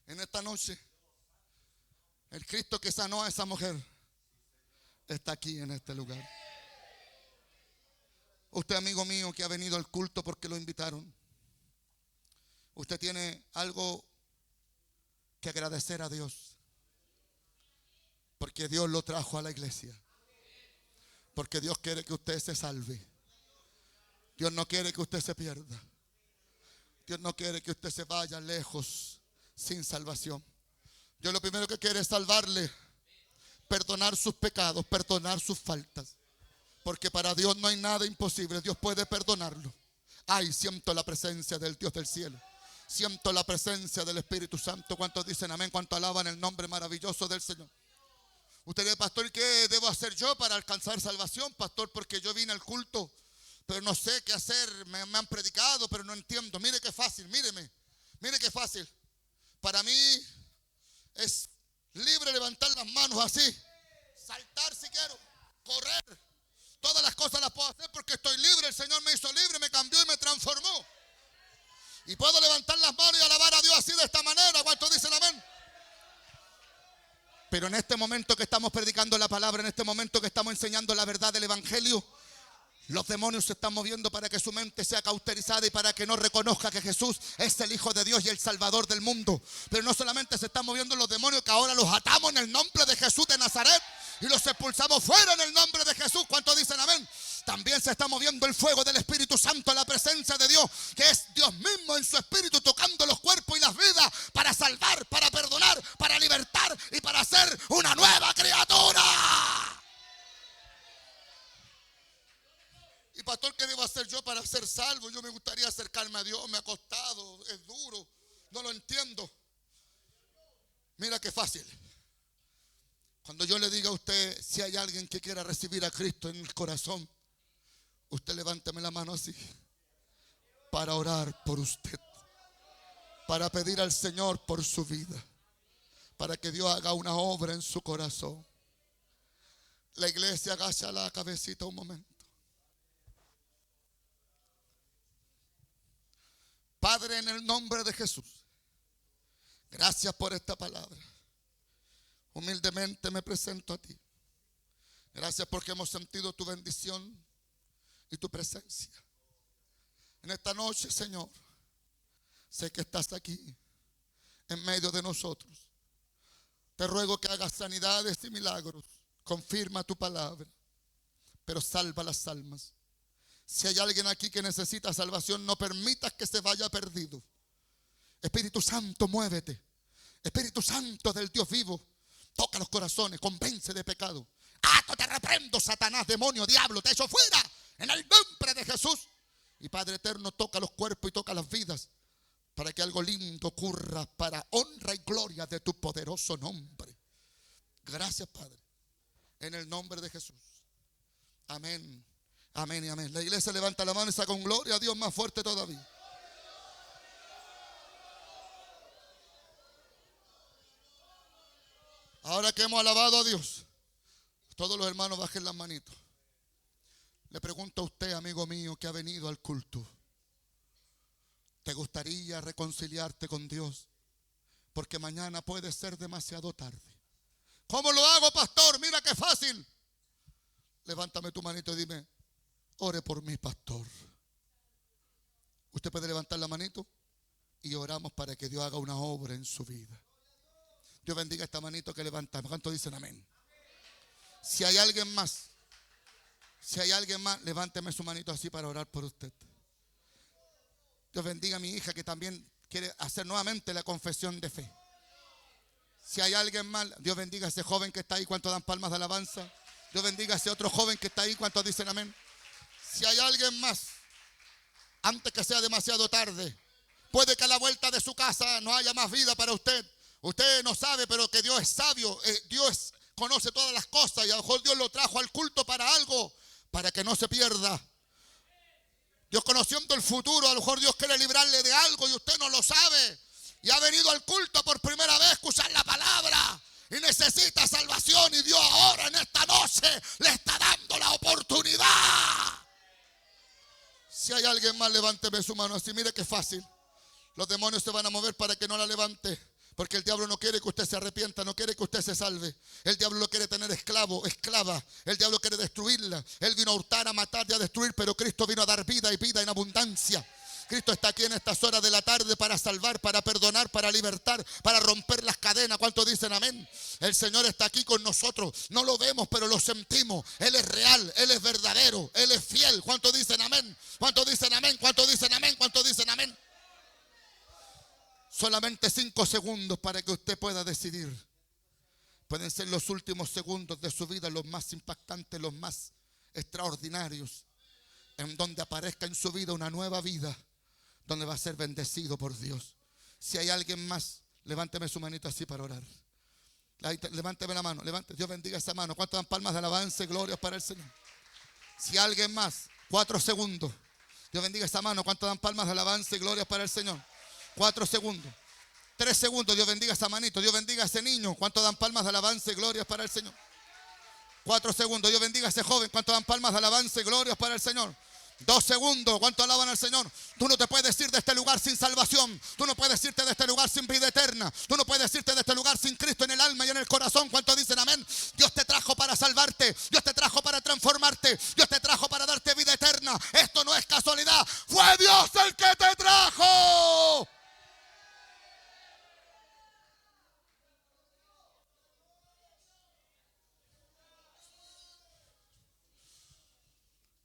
En esta noche, el Cristo que sanó a esa mujer está aquí en este lugar. Usted, amigo mío, que ha venido al culto porque lo invitaron, usted tiene algo que agradecer a Dios, porque Dios lo trajo a la iglesia, porque Dios quiere que usted se salve. Dios no quiere que usted se pierda. Dios no quiere que usted se vaya lejos sin salvación. Dios lo primero que quiere es salvarle, perdonar sus pecados, perdonar sus faltas. Porque para Dios no hay nada imposible. Dios puede perdonarlo. Ay, siento la presencia del Dios del cielo. Siento la presencia del Espíritu Santo. ¿Cuántos dicen amén? ¿Cuántos alaban el nombre maravilloso del Señor? Usted dice, pastor, ¿qué debo hacer yo para alcanzar salvación? Pastor, porque yo vine al culto, pero no sé qué hacer. Me han predicado, pero no entiendo. Mire qué fácil, míreme. Mire qué fácil. Para mí es libre levantar las manos así, saltar si quiero, correr. Todas las cosas las puedo hacer porque estoy libre. El Señor me hizo libre, me cambió y me transformó. Y puedo levantar las manos y alabar a Dios así, de esta manera. ¿Cuántos dicen amén? Pero en este momento que estamos predicando la palabra, en este momento que estamos enseñando la verdad del evangelio, los demonios se están moviendo para que su mente sea cauterizada y para que no reconozca que Jesús es el Hijo de Dios y el Salvador del mundo. Pero no solamente se están moviendo los demonios, que ahora los atamos en el nombre de Jesús de Nazaret y los expulsamos fuera en el nombre de Jesús. ¿Cuántos dicen amén? También se está moviendo el fuego del Espíritu Santo, la presencia de Dios, que es Dios mismo en su espíritu, tocando los cuerpos y las vidas para salvar, para perdonar, para libertar y para hacer una nueva criatura. Y pastor, ¿qué debo hacer yo para ser salvo? Yo me gustaría acercarme a Dios, me ha costado, es duro, no lo entiendo. Mira qué fácil. Cuando yo le diga a usted, si hay alguien que quiera recibir a Cristo en el corazón, usted levánteme la mano así, para orar por usted, para pedir al Señor por su vida, para que Dios haga una obra en su corazón. La iglesia, agacha la cabecita un momento. Padre, en el nombre de Jesús, gracias por esta palabra. Humildemente me presento a ti. Gracias porque hemos sentido tu bendición y tu presencia. En esta noche, Señor, sé que estás aquí en medio de nosotros. Te ruego que hagas sanidades y milagros. Confirma tu palabra, pero salva las almas. Si hay alguien aquí que necesita salvación, no permitas que se vaya perdido. Espíritu Santo, muévete. Espíritu Santo del Dios vivo, toca los corazones, convence de pecado. Ato, te reprendo, Satanás, demonio, diablo, te echo fuera en el nombre de Jesús. Y Padre eterno, toca los cuerpos y toca las vidas, para que algo lindo ocurra para honra y gloria de tu poderoso nombre. Gracias, Padre, en el nombre de Jesús. Amén. Amén y amén. La iglesia levanta la mano y saca un gloria a Dios más fuerte todavía. Ahora que hemos alabado a Dios, todos los hermanos bajen las manitos. Le pregunto a usted, amigo mío, que ha venido al culto, ¿te gustaría reconciliarte con Dios? Porque mañana puede ser demasiado tarde. ¿Cómo lo hago, pastor? Mira qué fácil. Levántame tu manito y dime, ore por mí, pastor. Usted puede levantar la manito y oramos para que Dios haga una obra en su vida. Dios bendiga esta manito que levantamos. ¿Cuántos dicen amén? Si hay alguien más, levánteme su manito así para orar por usted. Dios bendiga a mi hija que también quiere hacer nuevamente la confesión de fe. Si hay alguien más, Dios bendiga a ese joven que está ahí. ¿Cuántos dan palmas de alabanza? Dios bendiga a ese otro joven que está ahí. ¿Cuántos dicen amén? Si hay alguien más, antes que sea demasiado tarde, puede que a la vuelta de su casa no haya más vida para usted. Usted no sabe, pero que Dios es sabio. Dios conoce todas las cosas y a lo mejor Dios lo trajo al culto para algo, para que no se pierda. Dios, conociendo el futuro, a lo mejor Dios quiere librarle de algo y usted no lo sabe. Y ha venido al culto por primera vez a escuchar la palabra y necesita salvación, y Dios ahora en esta noche le está dando la oportunidad. Si hay alguien más, levánteme su mano así. Mire qué fácil. Los demonios se van a mover para que no la levante, porque el diablo no quiere que usted se arrepienta, no quiere que usted se salve. El diablo lo quiere tener esclavo, esclava. El diablo quiere destruirla. Él vino a hurtar, a matar y a destruir, pero Cristo vino a dar vida y vida en abundancia. Cristo está aquí en estas horas de la tarde para salvar, para perdonar, para libertar, para romper las cadenas. ¿Cuántos dicen amén? El Señor está aquí con nosotros. No lo vemos, pero lo sentimos. Él es real, Él es verdadero, Él es fiel. ¿Cuántos dicen amén? ¿Cuántos dicen amén? ¿Cuántos dicen amén? ¿Cuántos dicen amén? Solamente 5 segundos para que usted pueda decidir. Pueden ser los últimos segundos de su vida, los más impactantes, los más extraordinarios, en donde aparezca en su vida una nueva vida, donde va a ser bendecido por Dios. Si hay alguien más, levánteme su manito así para orar. Levánteme la mano, levante. Dios bendiga esa mano. ¿Cuántas dan palmas de alabanza y gloria para el Señor? Si hay alguien más, 4 segundos. Dios bendiga esa mano. ¿Cuántas dan palmas de alabanza y gloria para el Señor? 4 segundos. 3 segundos. Dios bendiga esa manito. Dios bendiga a ese niño. ¿Cuántos dan palmas de alabanza y gloria para el Señor? 4 segundos. Dios bendiga a ese joven. ¿Cuántos dan palmas de alabanza y gloria para el Señor? 2 segundos. ¿Cuánto alaban al Señor? Tú no te puedes ir de este lugar sin salvación. Tú no puedes irte de este lugar sin vida eterna. Tú no puedes irte de este lugar sin Cristo en el alma y en el corazón. ¿Cuántos dicen amén? Dios te trajo para salvarte. Dios te trajo para transformarte. Dios te trajo para darte vida eterna. Esto no es casualidad. Fue Dios el que te trajo.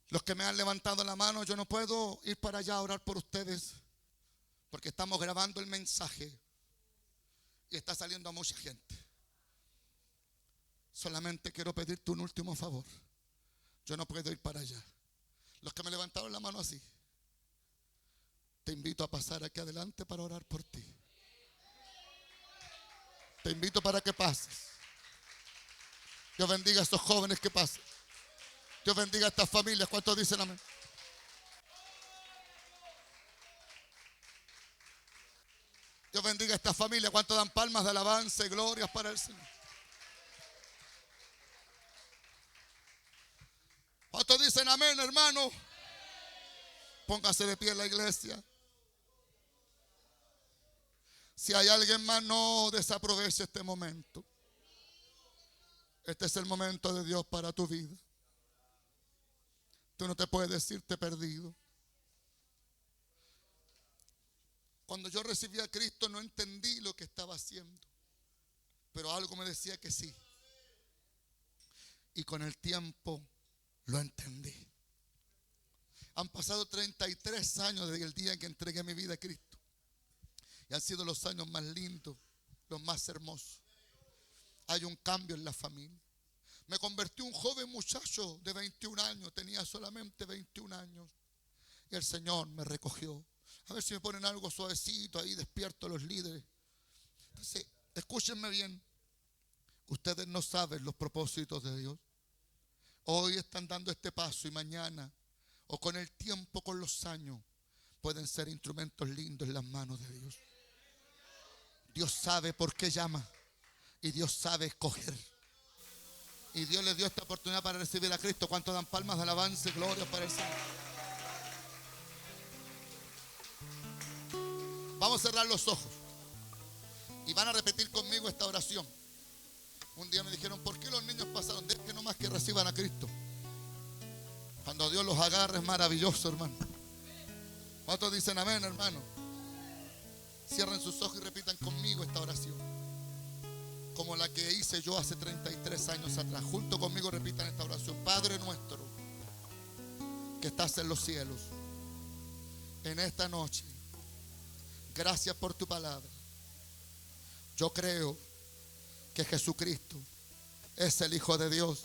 Los que me han levantado la mano, yo no puedo ir para allá a orar por ustedes, porque estamos grabando el mensaje y está saliendo a mucha gente. Solamente quiero pedirte un último favor. Yo no puedo ir para allá. Los que me levantaron la mano así, te invito a pasar aquí adelante para orar por ti. Te invito para que pases. Dios bendiga a estos jóvenes que pasen. Dios bendiga a estas familias. ¿Cuántos dicen amén? Dios bendiga a estas familias. ¿Cuántos dan palmas de alabanza y glorias para el Señor? ¿Cuántos dicen amén, hermano? Póngase de pie en la iglesia. Si hay alguien más, no desaproveche este momento. Este es el momento de Dios para tu vida. Tú no te puedes irte perdido. Cuando yo recibí a Cristo no entendí lo que estaba haciendo, pero algo me decía que sí. Y con el tiempo lo entendí. Han pasado 33 años desde el día en que entregué mi vida a Cristo. Y han sido los años más lindos, los más hermosos. Hay un cambio en la familia. Me convertí en un joven muchacho de 21 años. Tenía solamente 21 años. Y el Señor me recogió. A ver si me ponen algo suavecito ahí, despierto a los líderes. Entonces, escúchenme bien. Ustedes no saben los propósitos de Dios. Hoy están dando este paso y mañana, o con el tiempo, con los años, pueden ser instrumentos lindos en las manos de Dios. Dios sabe por qué llama. Y Dios sabe escoger. Y Dios les dio esta oportunidad para recibir a Cristo. ¿Cuántos dan palmas de alabanza y gloria para el Señor? Vamos a cerrar los ojos. Y van a repetir conmigo esta oración. Un día me dijeron, ¿por qué los niños pasaron? Dejen nomás que reciban a Cristo. Cuando Dios los agarra es maravilloso, hermano. ¿Cuántos dicen amén, hermano? Cierren sus ojos y repitan conmigo esta oración, como la que hice yo hace 33 años atrás. Junto conmigo repitan esta oración. Padre nuestro, que estás en los cielos, en esta noche, gracias por tu palabra. Yo creo que Jesucristo es el Hijo de Dios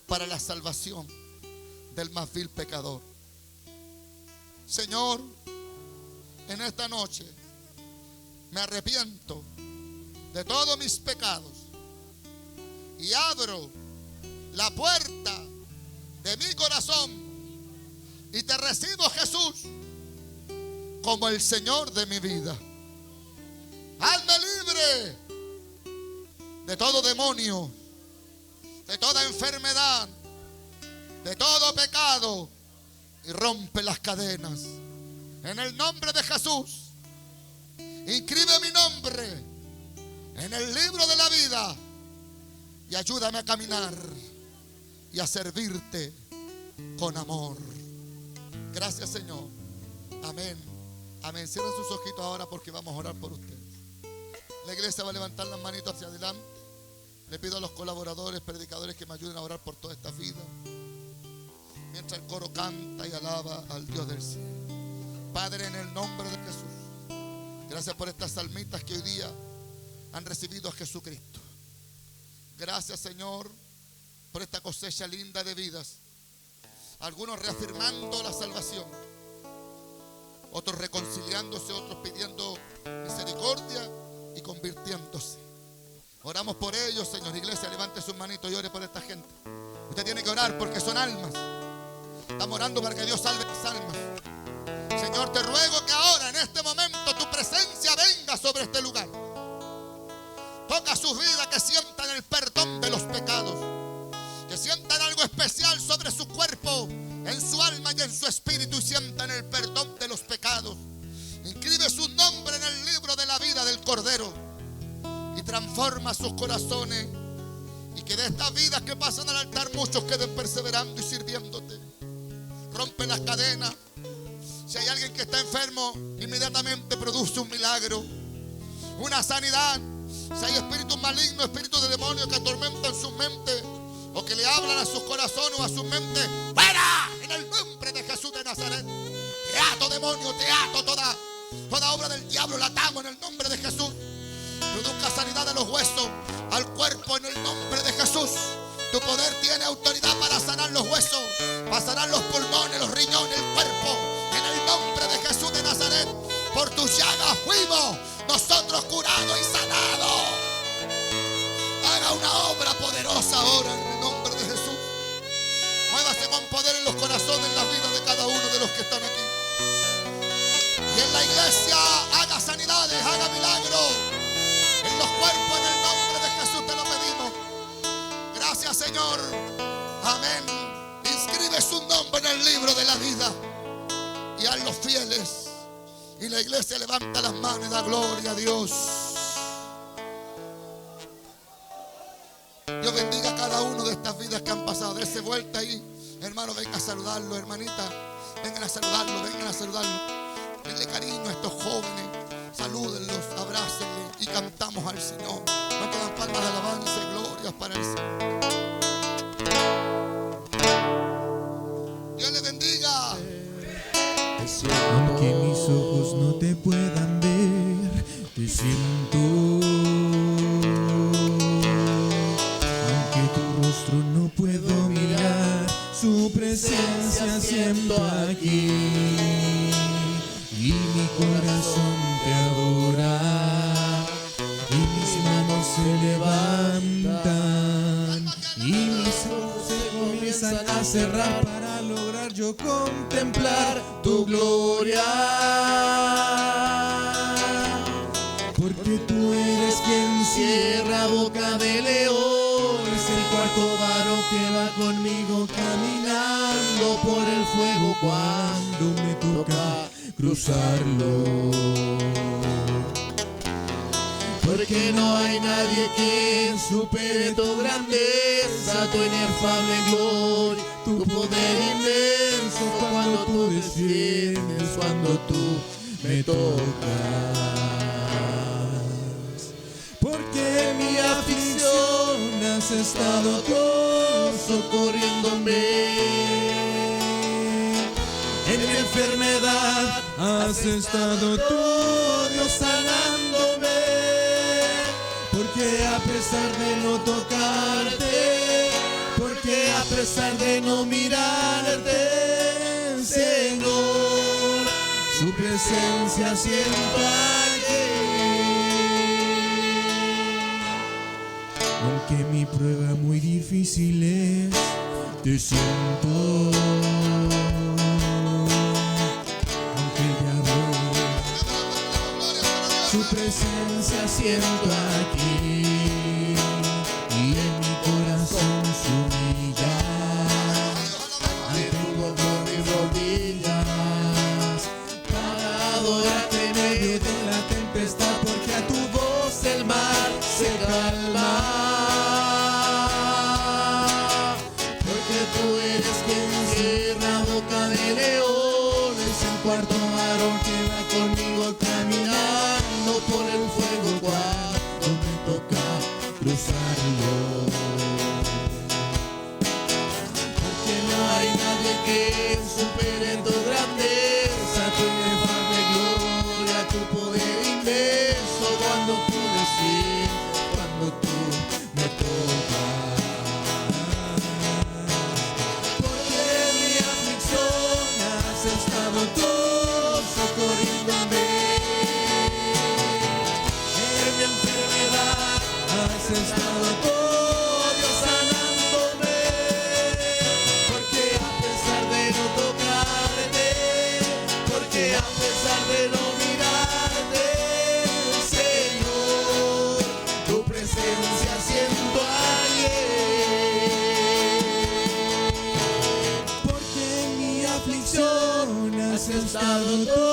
para la salvación del más vil pecador. Señor, en esta noche me arrepiento de todos mis pecados y abro la puerta de mi corazón y te recibo, Jesús, como el Señor de mi vida. Hazme libre de todo demonio, de toda enfermedad, de todo pecado, y rompe las cadenas. En el nombre de Jesús, inscribe mi nombre en el libro de la vida y ayúdame a caminar y a servirte con amor. Gracias, Señor. Amén. Amén. Cierren sus ojitos ahora porque vamos a orar por ustedes. La iglesia va a levantar las manitos hacia adelante. Le pido a los colaboradores, predicadores, que me ayuden a orar por toda esta vida, mientras el coro canta y alaba al Dios del cielo. Padre, en el nombre de Jesús, gracias por estas almitas que hoy día han recibido a Jesucristo. Gracias, Señor, por esta cosecha linda de vidas. Algunos reafirmando la salvación, otros reconciliándose, otros pidiendo misericordia y convirtiéndose. Oramos por ellos, Señor. Iglesia, levante sus manitos y ore por esta gente. Usted tiene que orar porque son almas. Estamos orando para que Dios salve las almas. Señor, te ruego que ahora, en este momento, tu presencia venga sobre este lugar. Toca sus vidas, que sientan el perdón de los pecados, que sientan algo especial sobre su cuerpo, en su alma y en su espíritu, y sientan el perdón de los pecados. Inscribe su nombre en el libro de la vida del Cordero y transforma sus corazones, y que de estas vidas que pasan al altar muchos queden perseverando y sirviéndote. Rompe las cadenas. Si hay alguien que está enfermo, inmediatamente produce un milagro, una sanidad. Si hay espíritus malignos, espíritus de demonios que atormentan sus mentes o que le hablan a sus corazones o a sus mentes, ¡fuera! En el nombre de Jesús de Nazaret. Te ato, demonio, te ato. Toda obra del diablo la atamos en el nombre de Jesús. Produzca sanidad de los huesos al cuerpo en el nombre de Jesús. Tu poder tiene autoridad para sanar los huesos, para sanar los pulmones, los riñones, el cuerpo. En el nombre de Jesús de Nazaret, por tus llagas fuimos nosotros curados y sanados. Haga una obra poderosa ahora en el nombre de Jesús. Muévase con poder en los corazones, en las vidas de cada uno de los que están aquí. Y en la iglesia haga sanidades, haga milagros en los cuerpos, en el nombre de Jesús te lo pedimos. Gracias, Señor. Amén. Inscribe su nombre en el libro de la vida y a los fieles. Y la iglesia levanta las manos y da gloria a Dios. Dios bendiga a cada uno de estas vidas que han pasado. Dese vuelta ahí. Hermano, venga a saludarlo. Hermanita, vengan a saludarlo, vengan a saludarlo. Denle cariño a estos jóvenes. Salúdenlos, abrácenle y cantamos al Señor. No te dan palmas de alabanza y glorias para el Señor. Dios le bendiga. Aunque mis ojos no te puedan ver, te siento. Aunque tu rostro no puedo mirar, su presencia siento aquí. Y mi corazón te adora, y mis manos se levantan, y mis ojos se comienzan a cerrar para lograr yo contemplar tu gloria. Porque tú eres quien cierra boca de león, es el cuarto varón que va conmigo caminando por el fuego cuando me toca cruzarlo. Porque no hay nadie que supere tu grandeza, tu inefable gloria, tu poder inmenso. Cuando tú desciendes, cuando tú me tocas. Porque en mi aflicción has estado tú socorriéndome. En mi enfermedad has estado tú, Dios, sanándome. Porque Porque a pesar de no tocarte, porque a pesar de no mirarte, Señor, su presencia siento aquí. Aunque mi prueba muy difícil es, te siento. Aunque ya voy, su presencia siento aquí. Y en mi corazón se humilla. Ante tu pueblo mis rodillas, para adorarte en medio de la tempestad, porque a tu voz el mar se calma. Porque tú eres quien cierra boca de leones, el cuarto varón que va conmigo caminando por el fuego cuando me toca cruzarlo. Porque no hay nadie que supere tu grandeza, tu inefable gloria, tu poder inmenso. Cuando tú decides, cuando tú me tocas. Porque en mi aflicción has estado tú socorriéndome. En mi enfermedad has estado tú, Dios, sanándome. Porque a pesar de no tocarte, porque a pesar de no mirarte, Señor, tu presencia siento ayer. Porque en mi aflicción has estado tú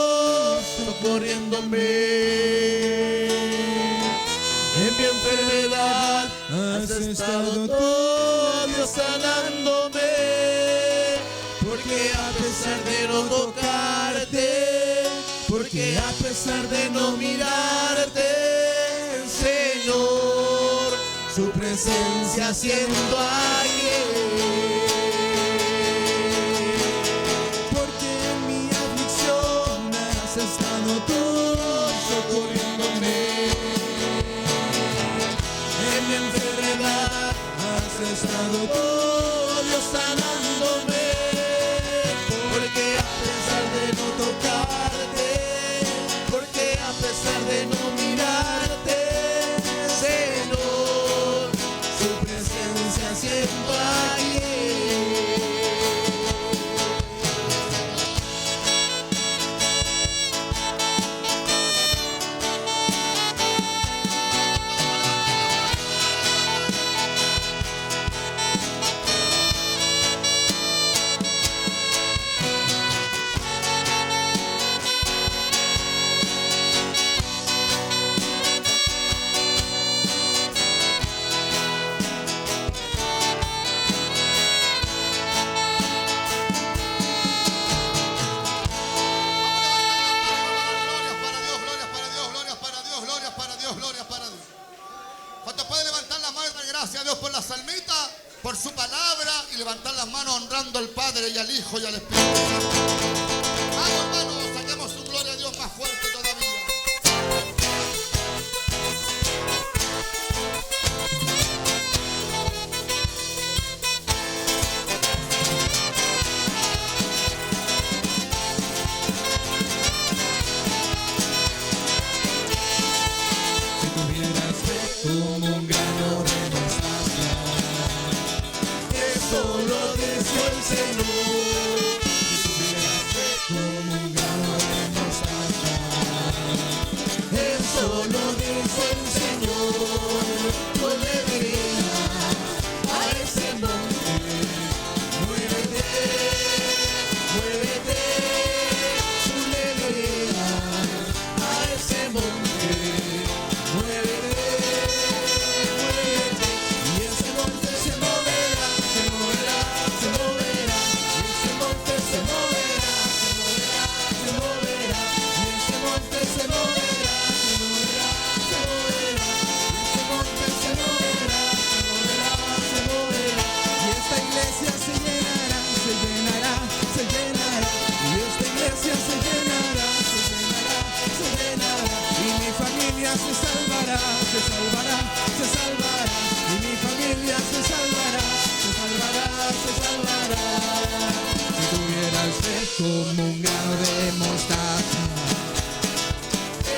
socorriéndome. En mi enfermedad has estado tú, Dios, sanándome. Porque a pesar de no tocarte, porque a pesar de no mirarte, Señor, su presencia siento ayer. Porque en mi aflicción has estado tú socorriéndome. En mi enfermedad has estado tú, Dios, sanándome. Porque a pesar de no tocarte, porque a pesar de no mirarte, Señor, su presencia siento ayer. Por su palabra y levantar las manos honrando al Padre y al Hijo y al Espíritu Santo. Vamos, hermanos, saquemos su gloria a Dios más fuerte todavía. Si tuvieras fe como un grano de mostaza, solo deseo el Señor. Si tuvieras fe como un grano de mostaza, solo deseo el Señor. Yo le diría a ese monte, muévete, muévete. Tú le dirías a ese monte, muévete, muévete. Y ese monte se moverá, se moverá, se moverá. Y ese monte se moverá, se moverá, se moverá. Y ese monte se moverá, se moverá, se moverá. Y ese monte familia se salvará, se salvará, se salvará. Y mi familia se salvará, se salvará, se salvará. Si tuvieras fe como un grano de mostaza,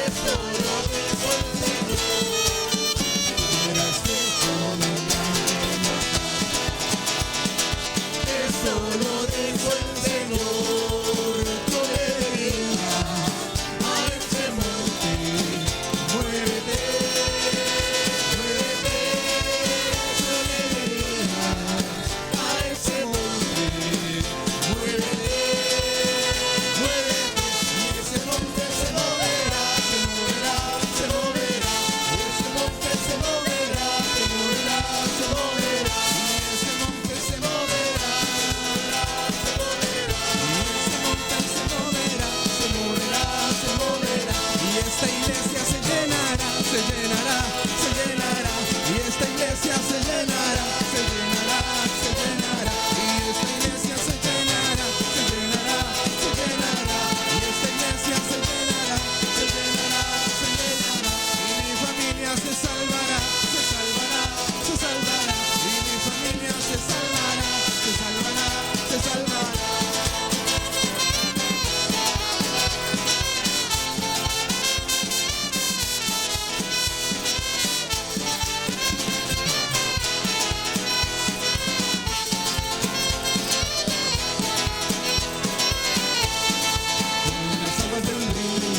Esto lo dijo el Señor. tuvieras fe como un grano de mostaza. Esto lo dijo el Señor. Yo le diría a ese monte, Muévete, muévete. Yo le diría a ese monte, muévete, muévete. Y ese monte se moverá, se moverá, se moverá. Y ese monte se moverá, se moverá, se moverá. y ese monte se moverá, Se moverá. y ese monte se moverá, se moverá, se moverá. Y esta iglesia se llenará, se llenará, se llenará. Y esta iglesia se llenará, se llenará, se llenará. Y esta iglesia se llenará, se llenará, se llenará. Y esta iglesia se llenará, se llenará, se llenará. Y mi familia se salvará, se salvará, se salvará. Y mi familia se salvará, se salvará, se salvará. Como las aguas del río,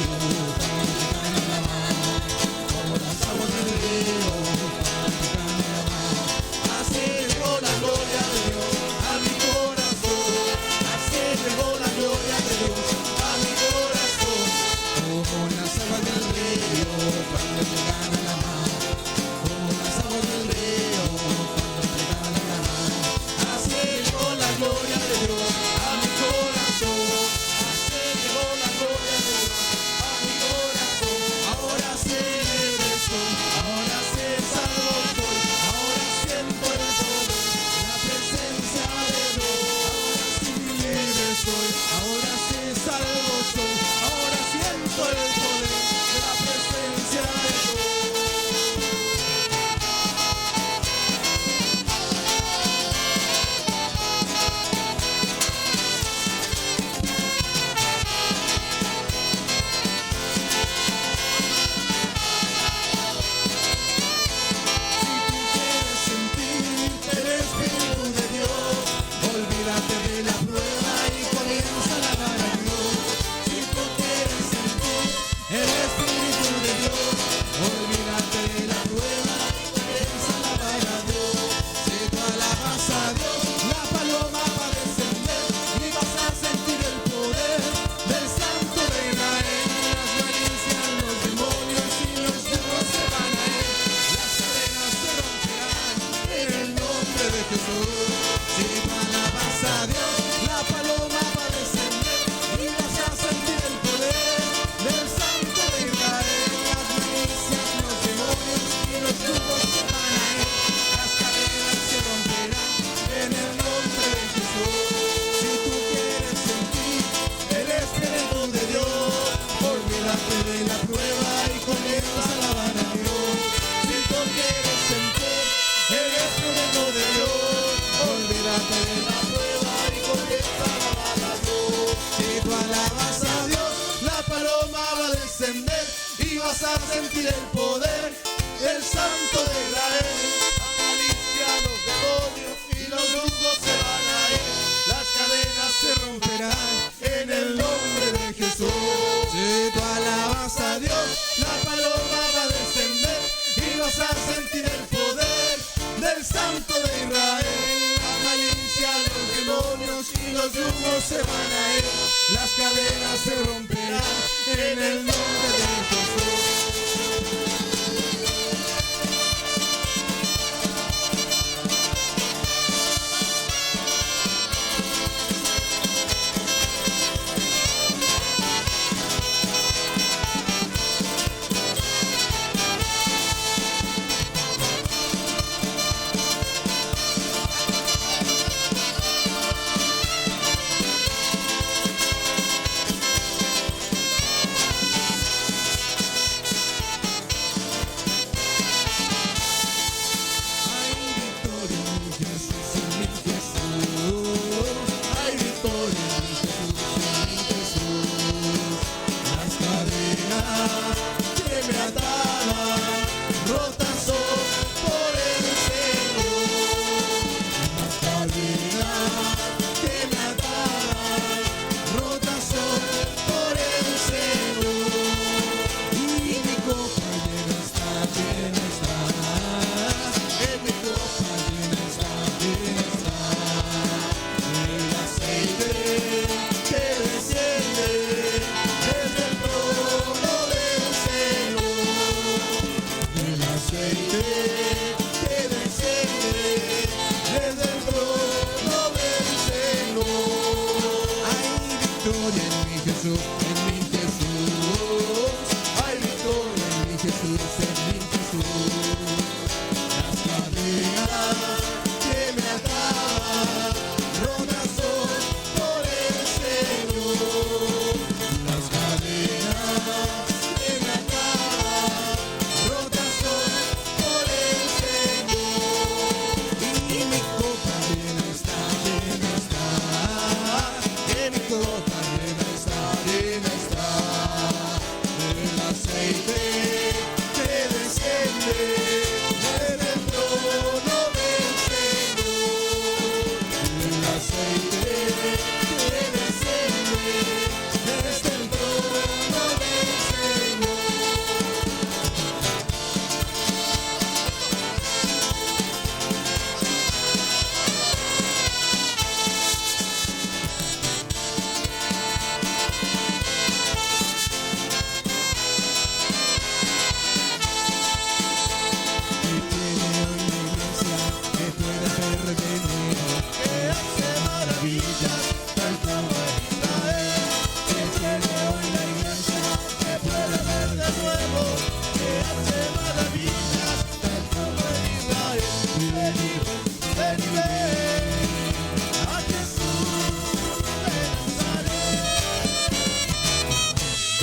pan a la mano. Como las aguas del río, pan a la mano. Así llegó la gloria de Dios a mi corazón. Así llegó la gloria de Dios a mi corazón. Como las aguas del río, cuando llegan a la mar. Como las aguas del río, cuando llegan a la mar. Así llegó la gloria de Dios a mi corazón. Así llegó la gloria de Dios a mi corazón. Ahora sí libre soy, ahora sí salvo soy. Ahora siento el poder de la presencia de Dios. Ahora sí libre soy, ahora sí salvo soy. Ahora siento el poder de la presencia de Dios. Si tú quieres sentir El Espíritu de Dios, olvídate de la prueba y comienza a alabar a Dios. si tú quieres sentir El Espíritu de Dios, olvídate de la prueba y comienza a alabar a Dios. Si tú alabas a Dios, la paloma va a descender y vas a sentir el poder del Santo de Israel. Las malicias, los demonios y los yugos se van a ir. Las cadenas se romperán en el nombre de Jesús. Si tú alabas a Dios, la paloma va a descender y vas a sentir el poder del Santo de Israel. Las malicias, los demonios y los yugos se van a ir. Las cadenas se romperán en el nombre de Jesús. Si tú quieres sentir el Espíritu de Dios, olvídate de la prueba y comienza a alabar a Dios. Si tú quieres sentir el Espíritu de Dios, Olvídate de la prueba y comienza a alabar a Dios. Si tú alabas a Dios, La paloma va a descender y vas a sentir el poder del Santo de Israel. La malicia, los demonios y los yugos se van a ir. Las cadenas se romperán en el nombre de Jesús. si tú alabas a Dios, La paloma va a descender y vas a sentir el poder del Santo de Israel. La malicia, los demonios y los yugos se van a ir. Las cadenas se romperán en el nombre de Jesús.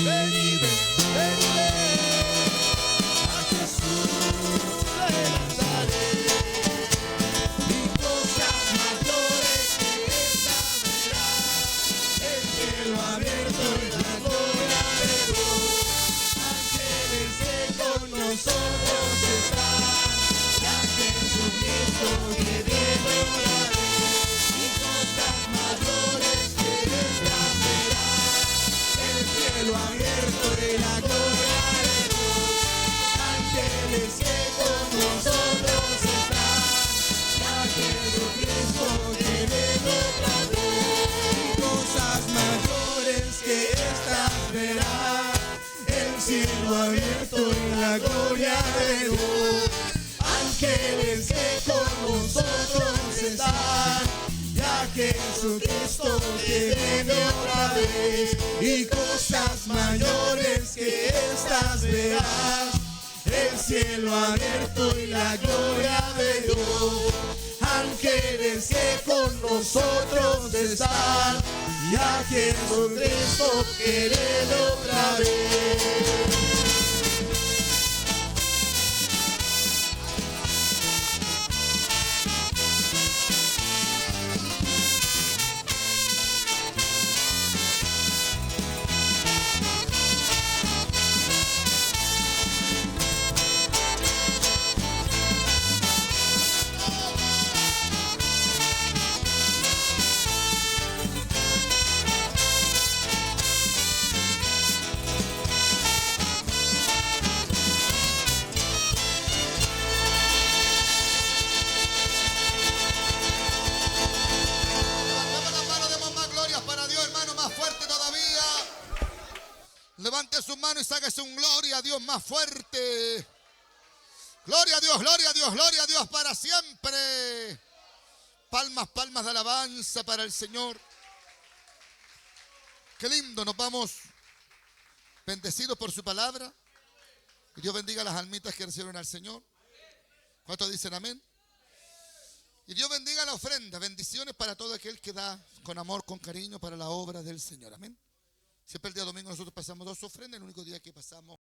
ven y ven, ven y ven. A Jesús le lanzaré. Y cosas mayores que estas verás. El cielo abierto y la gloria de Dios. Ángeles que con nosotros están. Y a Jesucristo que viene otra vez. Y cosas mayores que estas verás. El cielo abierto y la gloria de Dios. Ángeles que con nosotros están. Y a Jesucristo que viene otra vez. Y cosas mayores que estas verás. El cielo abierto y la gloria de Dios. Ángeles que con nosotros están. Y a Jesucristo que viene otra vez. Y cosas mayores que estas verás. El cielo abierto y la gloria de Dios. Ángeles que con nosotros están. Y a Jesucristo que viene otra vez. Levantemos las manos, demos más glorias para Dios, hermano, más fuerte todavía. Levante sus manos y sáquese un gloria a Dios más fuerte. Gloria a Dios, gloria a Dios, gloria a Dios para siempre. Palmas, palmas de alabanza para el Señor. Qué lindo, nos vamos bendecidos por su palabra. Que Dios bendiga las almitas que recibieron al Señor. ¿Cuántos dicen amén? Y Dios bendiga la ofrenda. Bendiciones para todo aquel que da con amor, con cariño para la obra del Señor. Amén. Siempre el día domingo nosotros pasamos 2 ofrendas. El único día que pasamos